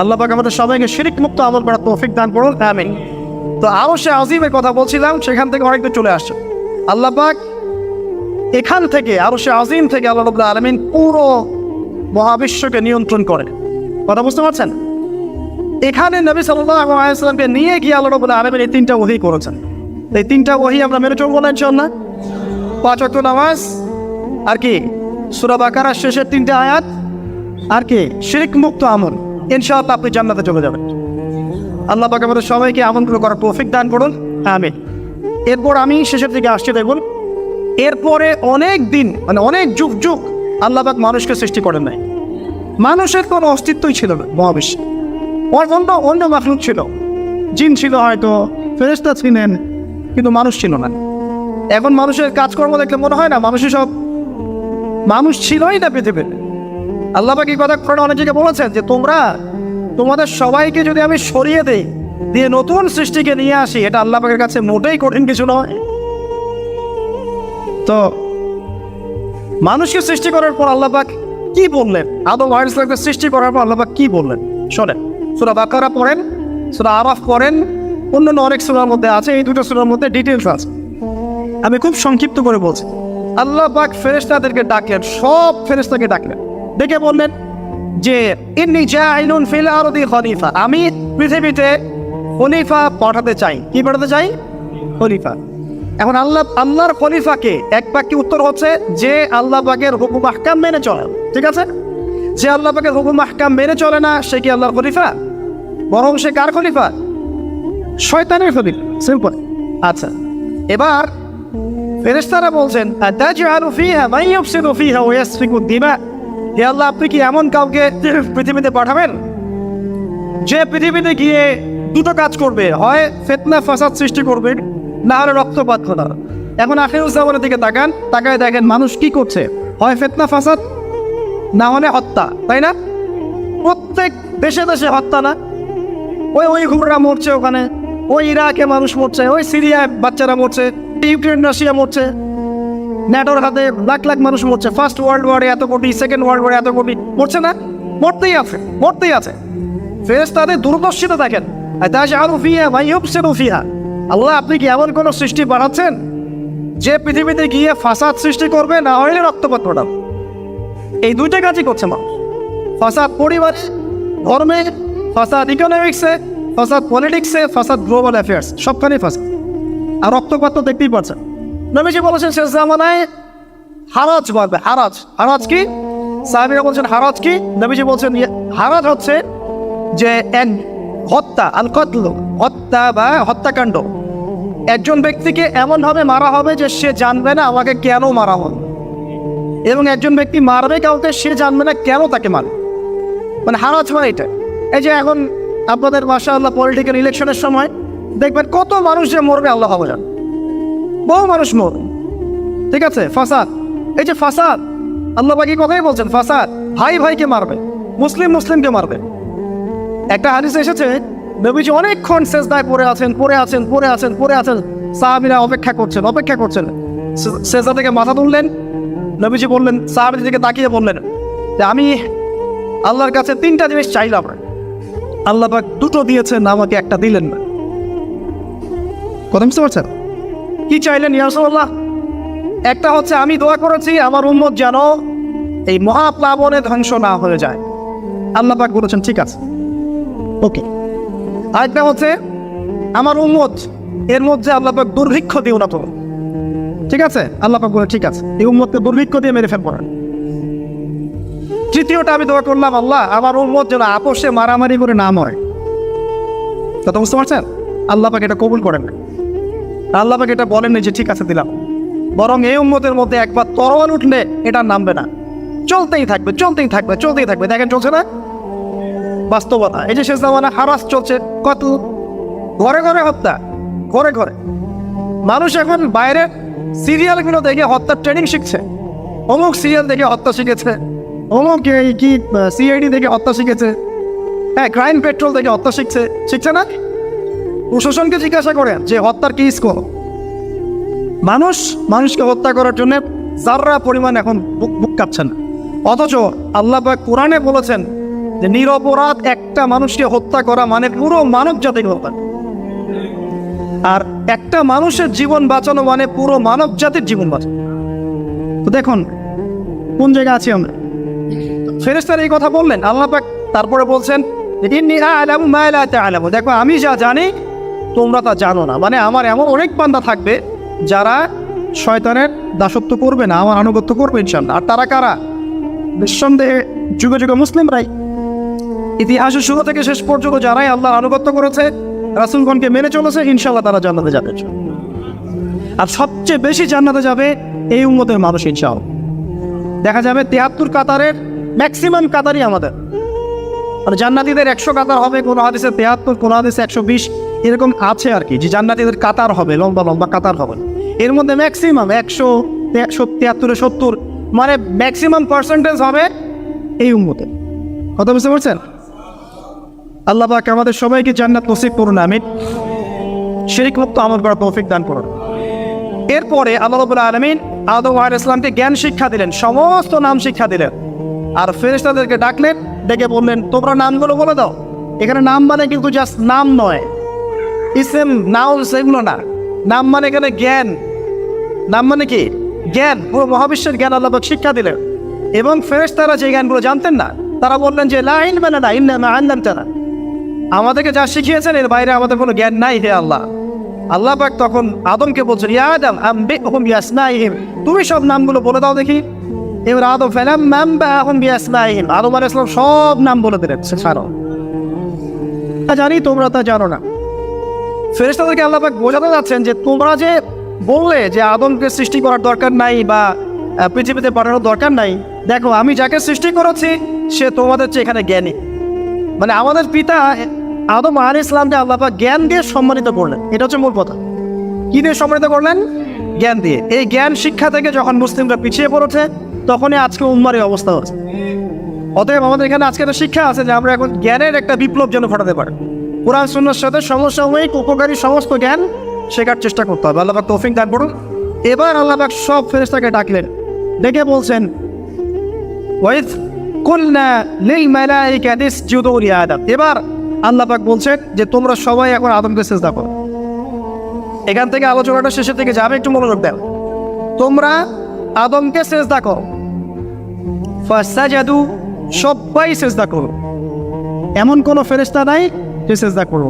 [SPEAKER 1] আল্লাহ পাক আমাদের সবাইকে শিরক মুক্ত আমল করার তৌফিক দান করুন, আমিন। তো আরশে আজিমের কথা বলছিলাম, সেখান থেকে অনেক দূর চলে আসছে। আল্লাহ পাক এখান থেকে আরশে আজিম থেকে আল্লাহ রাব্বুল আলামিন পুরো মহাবিশ্বকে নিয়ন্ত্রণ করেন। কথা বুঝতে পারছেন? এখানে নবী সাল্লাল্লাহু আলাইহি ওয়াসাল্লামকে নিয়ে গিয়ে আল্লাহ রাব্বুল আলামিন এই তিনটা ওহী করেছেন। এই তিনটা ওহী আমরা মেনে চলবো না ইনশাআল্লাহ। 5 ওয়াক্ত নামাজ, আর কি সূরা বাকারার শেষের 3টে আয়াত, আর কি শিরক মুক্ত আমল, ইনশাআল্লাহ আপনি জান্নাতে চলে যাবেন। আল্লাহ পাক আমাদের সবাইকে আমলগুলো করার তৌফিক দান করুন, আমিন। এরপর আমি শেষের দিকে আসছি, দেখুন এরপরে অনেক দিন মানে অনেক যুগ যুগ আল্লাহ পাক মানুষকে সৃষ্টি করেন নাই। মানুষের কোনো অস্তিত্বই ছিল না মহাবিশ্বে। অন্য মাখলুক ছিল, জিন ছিল, হয়তো ফেরেশতা ছিলেন, কিন্তু মানুষ ছিল না। এখন মানুষের কাজকর্ম দেখলে মনে হয় না মানুষ ছিলই না পৃথিবীতে। আল্লাহ পাক এই কথা কোরআনে অনেক জায়গায় বলেছেন যে তোমাদের সবাইকে যদি আমি সরিয়ে দেই, দিয়ে নতুন সৃষ্টিকে নিয়ে আসি, এটা আল্লাহ পাকের কাছে মোটেই কঠিন কিছু নয়। তো মানুষকে সৃষ্টি করার পর আল্লাহ পাক কি বললেন, আদম আলাইহিস সালামকে সৃষ্টি করার পর আল্লাহ পাক কি বললেন শোনেন। সূরা বাকারা পড়েন, সূরা আরাফ পড়েন, অন্যান্য অনেক সূরার মধ্যে আছে, এই দুটো সূরার মধ্যে ডিটেইলস আছে। আমি খুব সংক্ষিপ্ত করে বলছি। আল্লাহ পাক ফেরেশতাদেরকে ডাকলেন, সব ফেরেশতাকে ডাকলেন, ডেকে বললেন যে ইন্নী জাইলুন ফিল আরদি খলিফা, আমি পৃথিবীতে খলিফা পাঠাতে চাই। কি পাঠাতে চাই? খলিফা। এখন আল্লাহর খলিফাকে এক বাক্যে উত্তর হচ্ছে যে আল্লাহ পাকের হুকুম আহকাম মেনে চলে। ঠিক আছে? যে আল্লাহ পাকের হুকুম আহকাম মেনে চলে না, সে কি আল্লাহর খলিফা? বরং সে কার খলিফা? শয়তানের খলিফা। সিম্পল। আচ্ছা, এবার ফেরেশতারা বলছেন আতাজআলু ফিহা মান ইউফসিদু ফিহা ওয়া ইয়াসফিকু দিমা, হে আল্লাহ আপনি কি এমন কাউকে পৃথিবীতে পাঠাবেন যে পৃথিবীতে গিয়ে দুটো কাজ করবে, হয় ফিতনা ফাসাদ সৃষ্টি করবে, না হলে রক্তপাত ঘটাবে। এখন আখিরুজ জামানের দিকে তাকায় দেখেন মানুষ কি করছে, হয় ফিতনা ফাসাদ, না হলে হত্যা, তাই না? প্রত্যেক দেশে দেশে হত্যা না? ওই ঘুররা মরছে, ওখানে ওই ইরাকে মানুষ মরছে, ওই সিরিয়ায় বাচ্চারা মরছে, ইউক্রেন রাশিয়া মরছে, ন্যাটোর হাতে লাখ লাখ মানুষ মরছে, ফার্স্ট ওয়ার্ল্ড ওয়ারে এত কোটি, সেকেন্ড ওয়ার্ল্ড ওয়ারে এত কোটি মরছে না? মরতেই আছে। ফেরেশতাদের দূরদর্শিতা দেখেন। আতাজআলু ফিহা মান ইউফসিদু ফিহা, আল্লাহ আপনি কি এমন কোন সৃষ্টি বানাচ্ছেন যে পৃথিবীতে গিয়ে ফাসাদ সৃষ্টি করবে, না হলে রক্তপাত ঘটাবে? এই দুইটা কাজই করছে মানুষ। ফাসাদ পরিবারে, ধর্মে, ফাসাদ ইকোনমিক্সে, ফাসাদ পলিটিক্সে, ফাসাদ গ্লোবাল অ্যাফেয়ার্স, সবখানেই ফাসাদ। আর রক্তপাত তো দেখতেই পাচ্ছেন। নবীজি বলেছেন শেষ জামানায় হারাজ বাড়বে। হারাজ কি? সাহাবীরা বলছেন হারাজ কি? নবীজি বলছেন হারাজ হচ্ছে যে এক হত্যা, আল কতল, হত্যা বা হত্যাকাণ্ড। একজন ব্যক্তিকে এমনভাবে মারা হবে যে সে জানবে না আমাকে কেন মারা হলো, এবং একজন ব্যক্তি মারবে কাউকে, সে জানবে না কেন তাকে মারবে। মানে হারাজ হয় এটা। এই যে এখন আপনাদের মাশাআল্লাহ পলিটিক্যাল ইলেকশনের সময় দেখবেন কত মানুষ যে মরবে আল্লাহ ভালো জানে, বহু মানুষ মরবে। ঠিক আছে? ফাসাদ, এই যে ফাসাদ, আল্লাহ বাকি কথাই বলছেন ফাসাদ, ভাই ভাইকে মারবে, মুসলিমকে মারবে। একটা হাদিসে এসেছে নবীজি অনেকক্ষণ সেজদায় পড়ে আছেন, সাহাবীরা অপেক্ষা করছেন। সেজদা থেকে মাথা তুললেন, নবীজি বললেন, সাহাবীদের দিকে তাকিয়ে বললেন যে আমি আল্লাহর কাছে 3টা জিনিস চাইলাম, আল্লাহ পাক 2টো দিয়েছেন, আমাকে একটা দিলেন না। কথা বুঝতে পারছেন? কি চাইলেন ইয়া রাসূলুল্লাহ? একটা হচ্ছে আমি দোয়া করেছি আমার উম্মত যেন এই মহাপ্লাবনে ধ্বংস না হয়ে যায়। আল্লাহ পাক বলেছেন ঠিক আছে, ওকে। আরেকটা হচ্ছে আমার উম্মত এর মধ্যে আল্লাহ পাক দুর্ভিক্ষ দিও না তো। ঠিক আছে? আল্লাহ পাক বলে ঠিক আছে, এই উম্মতকে দুর্ভিক্ষ দিয়ে মেরে ফেলবো না। তৃতীয়টা আমি দোয়া করলাম আল্লাহ আমার উম্মত যেন আপোষে মারামারি করে না মরে। কথা বুঝতে পারছেন? আল্লাহ পাক এটা কবুল করেন না। আল্লাহ পাক এটা বলেন যে ঠিক আছে দিলাম, বরং এই উম্মতের মধ্যে একবার তরোয়াল উঠলে এটা নামবে না, চলতেই থাকবে। দেখেন চলছে না? বাস্তবতা। এই যে শেষ জামানা হারাস চলছে, কত ঘরে ঘরে হত্যা, ঘরে মানুষ এখন বাইরে সিরিয়ালগুলো দেখে হত্যার ট্রেনিং শিখছে। অমুক সিরিয়াল দেখে হত্যা শিখেছে, অমুক কি সিআইডি দেখে হত্যা শিখেছে, হ্যাঁ ক্রাইম পেট্রোল দেখে হত্যা শিখছে না? প্রশাসনকে জিজ্ঞাসা করেন যে হত্যার কি স্কোর। মানুষকে হত্যা করার জন্য যারা পরিমাণ এখন বুক কাঁপছে না। অথচ আল্লাহ পাক কোরআনে বলেছেন যে নিরপরাধ একটা মানুষকে হত্যা করা মানে পুরো মানব জাতিকে হত্যা, আর একটা মানুষের জীবন বাঁচানো মানে পুরো মানব জাতির জীবন বাঁচানো। তো দেখুন কোন জায়গায় আছি আমরা। ফেরেশতারা এই কথা বললেন, আল্লাহ পাক তারপরে বলছেন ইন্নী আ'লামু মা লা তা'লামুন, দেখো আমি যা জানি তোমরা তা জানো না। মানে আমার এমন অনেক বান্দা থাকবে যারা শয়তানের দাসত্ব করবে না, আমার আনুগত্য করবে ইনশাআল্লাহ। আর তারা কারা? নিঃসন্দেহে যুগে যুগে মুসলিমরাই, ইতিহাসের শুরু থেকে শেষ পর্যন্ত যারাই আল্লাহর আনুগত্য করেছে, রাসূলগণকে মেনে চলেছে, ইনশাআল্লাহ তারা জান্নাতে যাবে। আর সবচেয়ে বেশি জান্নাতে যাবে এই উম্মতের মানুষ ইনশাআল্লাহ। দেখা যাবে 73 কাতারের ম্যাক্সিমাম কাতারই আমাদের, আর জান্নাতীদের 100 কাতার হবে, কোনো হাদিসে 73, কোনো হাদিসে 120, এরকম আছে আর কি, যে জান্নাতীদের কাতার হবে, লম্বা লম্বা কাতার হবে। এর মধ্যে ম্যাক্সিমাম 173-70, মানে ম্যাক্সিমাম পার্সেন্টেজ হবে এই উম্মতের। কথা বুঝতে পারছেন? আল্লাহ পাক আমাদের সবাইকে জান্নাত নসিব করুন, আমিন। শিরক মুক্ত আমল করার তৌফিক দান করুন। এরপরে আল্লাহ রাব্বুল আলামিন আদম আলাইহিস সালামকে জ্ঞান শিক্ষা দিলেন, সমস্ত নাম শিক্ষা দিলেন, আর ফেরেশতাদেরকে ডাকলেন, ডেকে বললেন তোমরা নামগুলো বলে দাও। এখানে নাম মানে কিন্তু জাস্ট নাম নয়, ইসম নাউন সেগুলো না, নাম মানে এখানে জ্ঞান। নাম মানে কি? জ্ঞান, পুরো মহাবিশ্বের জ্ঞান আল্লাহ পাক শিক্ষা দিলেন। এবং ফেরেশতারা যে জ্ঞানগুলো জানতেন না, তারা বললেন যে লা ইলমা লানা ইল্লা মা আল্লামতানা, আমাদেরকে যা শিখিয়েছেন এর বাইরে আমাদের কোনো জ্ঞান নাই হে আল্লাহ। আল্লাহ পাক তখন আদমকে বলছেন ইয়া আদম আম্বিহুম বিআসমাইহিম, তুমি সব নামগুলো বলে দাও দেখি। এবার আদম ফালাম্মা আম্বাহুম বিআসমাইহিম, আদম আলাইহিস সালাম সব নাম বলে দিলেন। সুবহানাল্লাহ। জানি তোমরা তা জানো না। ফেরেশতাদেরকে আল্লাহ পাক বোঝাতে যাচ্ছেন যে তোমরা যে বললে যে আদমকে সৃষ্টি করার দরকার নাই বা পৃথিবীতে পাঠানোর দরকার নাই, দেখো আমি যাকে সৃষ্টি করেছি সে তোমাদের চেয়ে এখানে জ্ঞানী। মানে আমাদের পিতা আদম আলাইহিস সালামকে আল্লাহ পাক জ্ঞান দিয়ে সম্মানিত করলেন, এটা হচ্ছে মূল কথা। কি দিয়ে সম্মানিত করলেন? জ্ঞান দিয়ে। এই জ্ঞান শিক্ষা থেকে যখন মুসলিমরা পিছিয়ে পড়েছে, তখনই আজকে উম্মার অবস্থা হচ্ছে। অতএব আমাদের এখানে আজকে একটা শিক্ষা আছে যে আমরা এখন জ্ঞানের একটা বিপ্লব যেন ঘটাতে পারি। কোরআন সুন্নাহর সাথে সমসাময়িক উপকারী সমস্ত জ্ঞান শেখার চেষ্টা করতে হবে। আল্লাহ পাক তৌফিক দান করুন। এবার আল্লাহ পাক সব ফেরেশতাকে ডাকলেন, ডেকে বলছেন ওয়াইদ কুলনা লিল মালাইকাতি ইসজুদু লি আদম, এবার আল্লাহ পাক বলছেন যে তোমরা সবাই এখন আদমকে সিজদা করো। এখান থেকে আলোচনাটা শেষের দিকে যাবে, একটু মনোযোগ দাও। তোমরা আদমকে সিজদা করো। ফাসাজাদু, সবাই সিজদা করো, এমন কোন ফেরেশতা নাই যে সিজদা করো।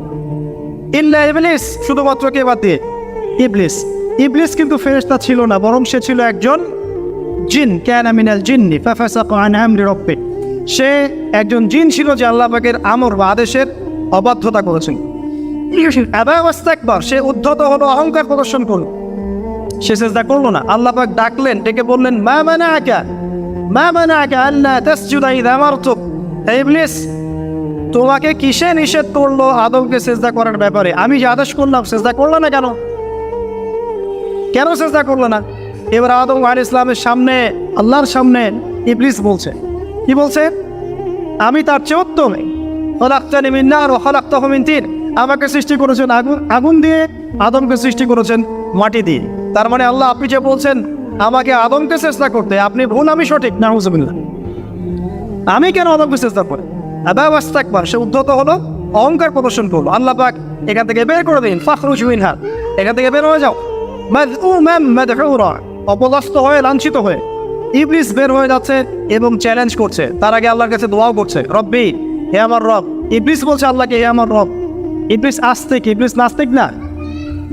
[SPEAKER 1] ইল্লা ইবলিস, শুধুমাত্র কে বাদ দিয়ে? ইবলিস। ইবলিস কিন্তু ফেরেশতা ছিল না, বরং সে ছিল একজন জিন। কানা মিনাল জিন্নি ফাফাসাকা আন আমরি রাব্বিহি, সে একজন জিন ছিল যে আল্লাহ পাকের আমর বা আদেশের অবাধ্যতা করেছিল। আবা ওয়াস্তাকবার, সে উদ্ধত হলো, অহংকার প্রদর্শন করলো, সে সিজদা করলো না। আল্লাহ পাক ডাকলেন, ডেকে বললেন মা মানাআকা আল্লা তাসজুদা ইযা আমারতুক, হে ইবলিস তোমাকে কিসে নিষেধ করলো আদমকে সিজদা করার ব্যাপারে? আমি যে আদেশ করলাম সিজদা করলো না কেন? কেন সিজদা করলো না? এবার আদম আলাইহিস সালামের সামনে, আল্লাহর সামনে ইবলিস বলছে, কি বলছে? আমি তার চেয়ে উত্তম। খলাকতানি মিন নার ওয়া খলাকতাহু মিন তিন, আমাকে সৃষ্টি করেছেন আগুন দিয়ে, আদমকে সৃষ্টি করেছেন মাটি দিয়ে। তার মানে আল্লাহ আপনি যে বলছেন আমাকে আদমকে সিজদা করতে, আপনি ভুল আমি সঠিক। নাউযুবিল্লাহ, আমি কেন আদমকে সিজদা করি? আবা ওয়াস্তাকবার, সে উদ্ধত হলো, অহংকার প্রদর্শন করলো। আল্লাহ পাক এখান থেকে বের করে দিন, ফাখরুজ মিনহা, এখান থেকে বের হয়ে যাও। মাযউমান মাদহুরা, অপদস্থ হয়ে, লাঞ্ছিত হয়ে ইবলিস বের হয়ে যাচ্ছে এবং চ্যালেঞ্জ করছে। তার আগে আল্লাহর কাছে দোয়াও করছে, রব্বি, হে আমার রব। ইবলিস বলছে আল্লাহকে হে আমার রব। ইবলিস আস্তিক, ইবলিস নাস্তিক না।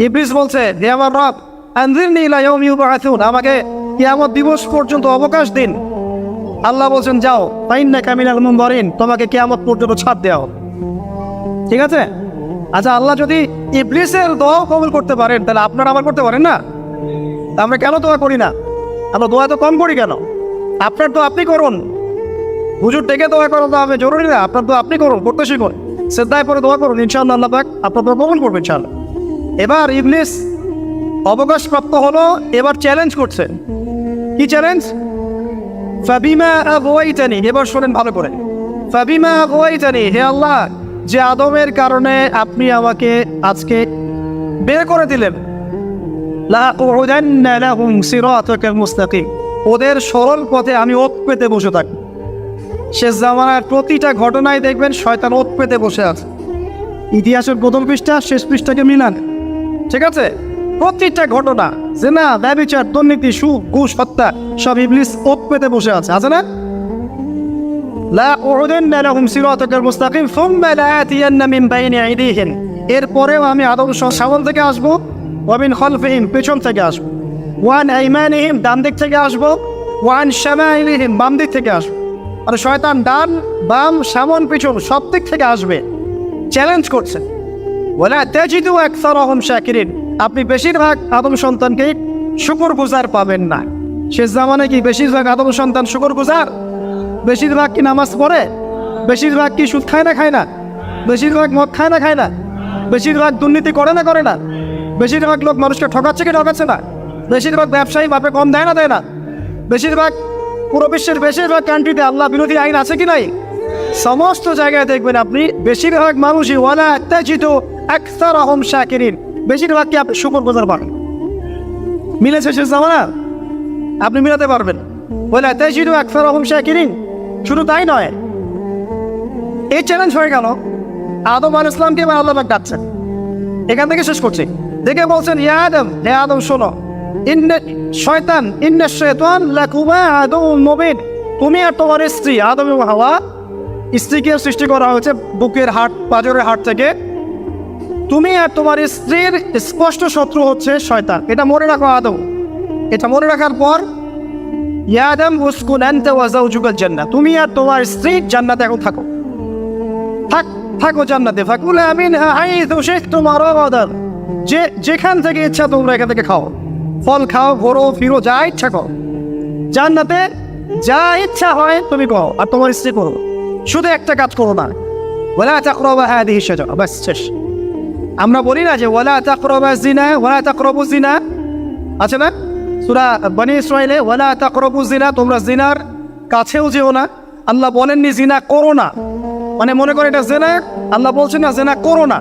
[SPEAKER 1] ইবলিস বলছে হে আমার রব আনজিরনি ইলা ইয়াউমি ইউবআসুন, আমাকে কিয়ামত দিবস পর্যন্ত অবকাশ দিন। আল্লাহ বলছেন যাও, ফাইন্নাকা মিনাল মুনযারিন, তোমাকে কিয়ামত পর্যন্ত ছাড় দেওয়া হবে। ঠিক আছে? আচ্ছা, আল্লাহ যদি ইবলিসের দোয়া কবুল করতে পারেন, তাহলে আপনারা আবার করতে পারেন না? আমরা কেন দোয়া করি না? আমরা দোয়া তো কম করি কেন? আপনার তো আপনি করুন, হুজুর ডেকে দোয়া করা তো আমি জরুরি না। আপনার তো আপনি করুন, করতে শিখুন, সিজদায় পরে দোয়া করুন, ইনশাআল্লাহ আল্লাহ পাক আপনার দোয়া কবুল করবে ইনশাআল্লাহ। এবার ইবলিস অবকাশপ্রাপ্ত হলো, এবার চ্যালেঞ্জ করছে। কি চ্যালেঞ্জ? ফাবিমা আগওয়াইতানি, এবার শোনেন ভালো করে। ফাবিমা আগওয়াইতানি, হে আল্লাহ, যে আদমের কারণে আপনি আমাকে আজকে বের করে দিলেন, লাআকুদান্না লাহুম সিরাতাকাল মুস্তাকিম, ওদের সরল পথে আমি ওত পেতে বসে থাকব। শেষ জামানার প্রতিটা ঘটনায় দেখবেন শয়তান ওত পেতে বসে আছে। ইতিহাসের প্রথম পৃষ্ঠা শেষ পৃষ্ঠাকে মিলান, ঠিক আছে? প্রতিটা ঘটনা, জিনা, ব্যভিচার, দুর্নীতি, সুদ, ঘুষ, হত্যা, সব ইবলিস ওত পেতে বসে আছে না? লা উউদিন্না লাহুম সিরাতাকাল মুস্তাকিম সুম্মা লাআতিয়ান্না মিন বাইনি আইদিহিম, এরপরেও আমি আদম সামনে থেকে আসবো, ওয়া মিন খালফিহিম, পেছন থেকে আসবো, ওয়া আন আইমানিহিম, ডান দিক থেকে আসবো, ওয়া আন শামাইলিহিম, বাম দিক থেকে আসবো। মানে শয়তান ডান বাম সামন পিছন সব দিক থেকে আসবে, চ্যালেঞ্জ করছে। ওয়ালা তাজিদু আকসারাহুম শাকিরিন, আপনি বেশিরভাগ আদম সন্তানকে শুকরগুজার পাবেন না। শেষ জামানায় কি বেশিরভাগ আদম সন্তান শুকরগুজার? বেশিরভাগ কি নামাজ পড়ে? বেশিরভাগ কি সুদ খায় না? বেশিরভাগ মদ খায় না? বেশিরভাগ দুর্নীতি করে না? বেশিরভাগ লোক মানুষকে ঠকাচ্ছে না? বেশিরভাগ ব্যবসায়ী মাপে কম দেয় না? বেশিরভাগ পুরো বিশ্বের বেশিরভাগ কান্ট্রিতে আল্লাহ বিরোধী আইন আছে কি নাই? সমস্ত জায়গায় দেখবেন আপনি বেশিরভাগ মানুষই ওয়ালা তাজিদু আকসারাহুম শাকিরিন, বেশিরভাগ কি আপনি শুকরগুজার পাবেন। মিলেছে শেষ জামানা? আপনি মিলাতে পারবেন? ওয়ালা তাজিদু আকসারাহুম শাকিরিন। শুধু তাই নয়, এই চ্যালেঞ্জ হয়ে গেল, আদম আলাইহিস সালামকে এবার আল্লাহ পাক ডাকছেন। এখান থেকে শেষ করছি, দেখে বলছেন, ইয়া আদম, হে আদম শোনো, ইন্না শাইতান লাকুমা আদুউম মুবিন, তুমি আর তোমার স্ত্রী আদম এবং হাওয়া, স্ত্রীকে সৃষ্টি করা হয়েছে বুকের হাড় পাঁজরের হাড় থেকে, তুমি আর তোমার স্ত্রীর স্পষ্ট শত্রু হচ্ছে শয়তান। এটা মনে রাখো আদম। এটা মনে রাখার পর, ইয়া আদম উসকুন আনতা ওয়া যাওজুকাল জান্নাহ, তুমি আর তোমার স্ত্রী জান্নাতে এখন থাকো জান্নাতে। ফাকুলা মিনহা হাইযু শি'তুম রাগাদান, যেখান থেকে ইচ্ছা তোমরা এখান থেকে খাও, ফল খাও, ঘোরো ফিরো, যা ইচ্ছা করো, জান্নাতে যা ইচ্ছা হয় তুমি করো আর তোমার স্ত্রী করো, শুধু একটা কাজ করো না, ওয়ালা তাকরাবু হাযিহি শাজারা, বাস শেষ। আমরা বলি না যে ওয়ালা তাকরাবু জিনা, ওয়ালা তাকরাবু জিনা আছে না সূরা বনী ইসরাঈলে, ওয়ালা তাকরাবু জিনা, তোমরা জিনার কাছেও যেও না। আল্লাহ বলেননি জিনা করো না, মানে মনে করে এটা জিনা, আল্লাহ বলছেন না জিনা করো না,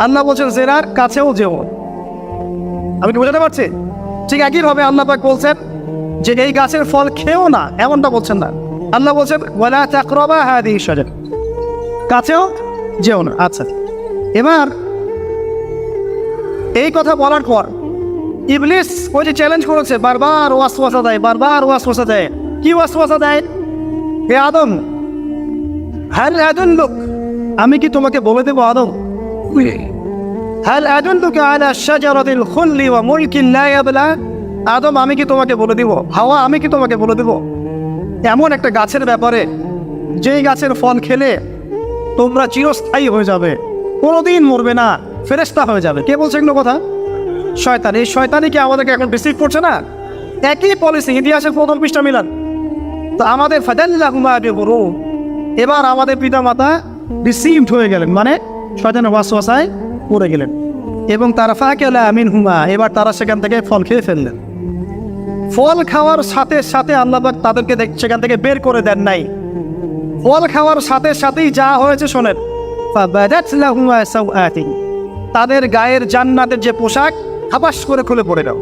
[SPEAKER 1] আল্লাহ বলছেন জিনার কাছেও যেও। আমি কি বোঝাতে পারছি? ঠিক একইভাবে আল্লাহ পাক বলছেন যে এই গাছের ফল খেও না, এমনটা বলছেন না। আল্লাহ বলছেন ওয়ালা তাকরাবা হাযিহি শাজারা, কাছেও যেও না। আচ্ছা, এবার এই কথা বলার পর ইবলিস ওই যে চ্যালেঞ্জ করেছে, বারবার ওয়াসওয়াসা দেয়। কি ওয়াসওয়াসা দেয়? হে আদম, হাল আদুল্লুক, আমি কি তোমাকে বলে দেবো আদম, হাল আদুল্লুকা আলা শাজারাতিল খুলদি ওয়া মুলকিন লা ইয়াবলা, আদম আমি কি তোমাকে বলে দিব, হাওয়া আমি কি তোমাকে বলে দেব এমন একটা গাছের ব্যাপারে, যেই গাছের ফল খেলে তোমরা চিরস্থায়ী হয়ে যাবে, কোনোদিন মরবে না, ফেরেশতা হয়ে যাবে। কে বলছে এগুলো কথা? শয়তান। এই শয়তানই কি আমাদেরকে এখন রিসিভ করছে না? একই পলিসি, ইতিহাসের প্রথম পৃষ্ঠা মিলান। তো আমাদের ফাদাল্লাহুমা বিগুরুর, এবার আমাদের পিতামাতা রিসিভড হয়ে গেলেন, মানে শয়তানের ওয়াসওয়াসায় পড়ে গেলেন, এবং তারা ফাকালা মিনহুমা, এবার তারা সেখান থেকে ফল খেয়ে ফেললেন। ফল খাওয়ার সাথে সাথে আল্লাহ পাক তাদেরকে সেখান থেকে বের করে দেন নাই। ফল খাওয়ার সাথে সাথেই যা হয়েছে শোনেন, ফাবাদাত লাহুমা সাওআতিহিম, তাদের গায়ের জান্নাতের যে পোশাক হাবাস করে খুলে পড়ে গেল।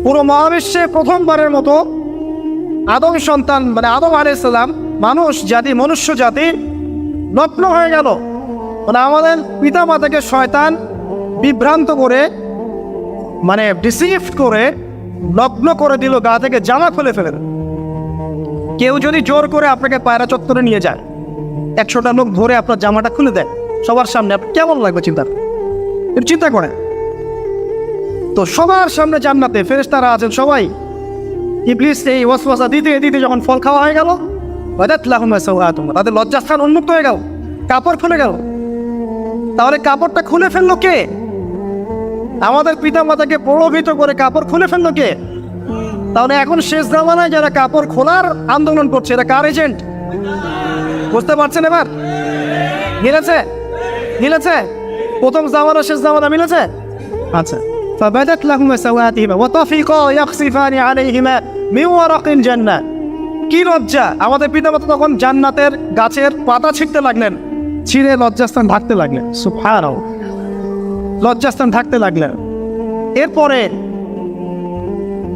[SPEAKER 1] পুরো মহাবিশ্বে প্রথমবারের মতো আদম সন্তান, মানে আদম আলাইহিস সালাম, মনুষ্য জাতি নগ্ন হয়ে গেল। মানে আমাদের পিতা মাতাকে শয়তান বিভ্রান্ত করে, মানে ডিসিভ করে নগ্ন করে দিল, গা থেকে জামা খুলে ফেলে। কেউ যদি জোর করে আপনাকে পায়রা চত্বরে নিয়ে যায়, 100টা লোক ধরে আপনার জামাটা খুলে দেয় সবার সামনে, আপনার কেমন লাগবে চিন্তা করে? তো সবার সামনে জান্নাতে ফেরেশতারা আছেন সবাই। ইবলিস এই ওয়াসওয়াসা দিতে দিতে যখন ফল খাওয়া হয়ে গেল, বাদাত লাহুমা সাওআতুহুম, তাদের লজ্জাস্থান উন্মুক্ত হয়ে গেল, কাপড় খুলে গেল। তাহলে কাপড়টা খুলে ফেললো কে? আমাদের পিতা মাতাকে প্রলোভিত করে কাপড় খুলে ফেললো কে? তাহলে এখন শেষ জামানায় যারা কাপড় খোলার আন্দোলন করছে, এটা কার এজেন্ট? বুঝতে পারছেন এবার? মিলেছে? প্রথম জামানা শেষ জামানা মিলেছে? আচ্ছা, ফাবাদাত লাহুমা সাওআতিহিমা ওয়া তাফিকা ইয়াখসিফানি আলাইহিমা মিন ওয়ারাকিল জান্নাহ। কি লজ্জা! আমাদের পিতামাতা তখন জান্নাতের গাছের পাতা ছিঁড়তে লাগলেন, ছিঁড়ে লজ্জাস্থান ঢাকতে লাগলেন। সুবহানাল্লাহ, লজ্জাস্থান ঢাকতে লাগলেন। এরপরে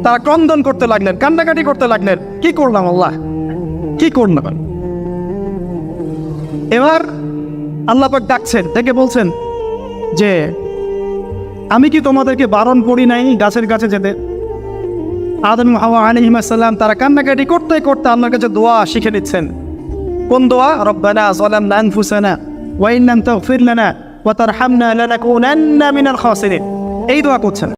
[SPEAKER 1] তারা ক্রন্দন করতে লাগলেন, কান্নাকাটি করতে লাগলেন। কি করলাম আল্লাহ, কি করলাম? এবার আল্লাহ পাক ডাকছেন, ডেকে বলছেন যে আমি কি তোমাদেরকে বারণ করি নাই গাছের কাছে যেতে? আদম হাওয়া আলাইহিস সালাম তারা কান্নাকাটি করতে করতে আল্লাহর কাছে দোয়া শিখে নিচ্ছেন। কোন দোয়া? রব্বানা যালামনা আনফুসানা ওয়া ইন লাম তাগফির লানা ওয়া তারহামনা লানাকুনান্না মিনাল খাসিরিন। এই দোয়া করছেন।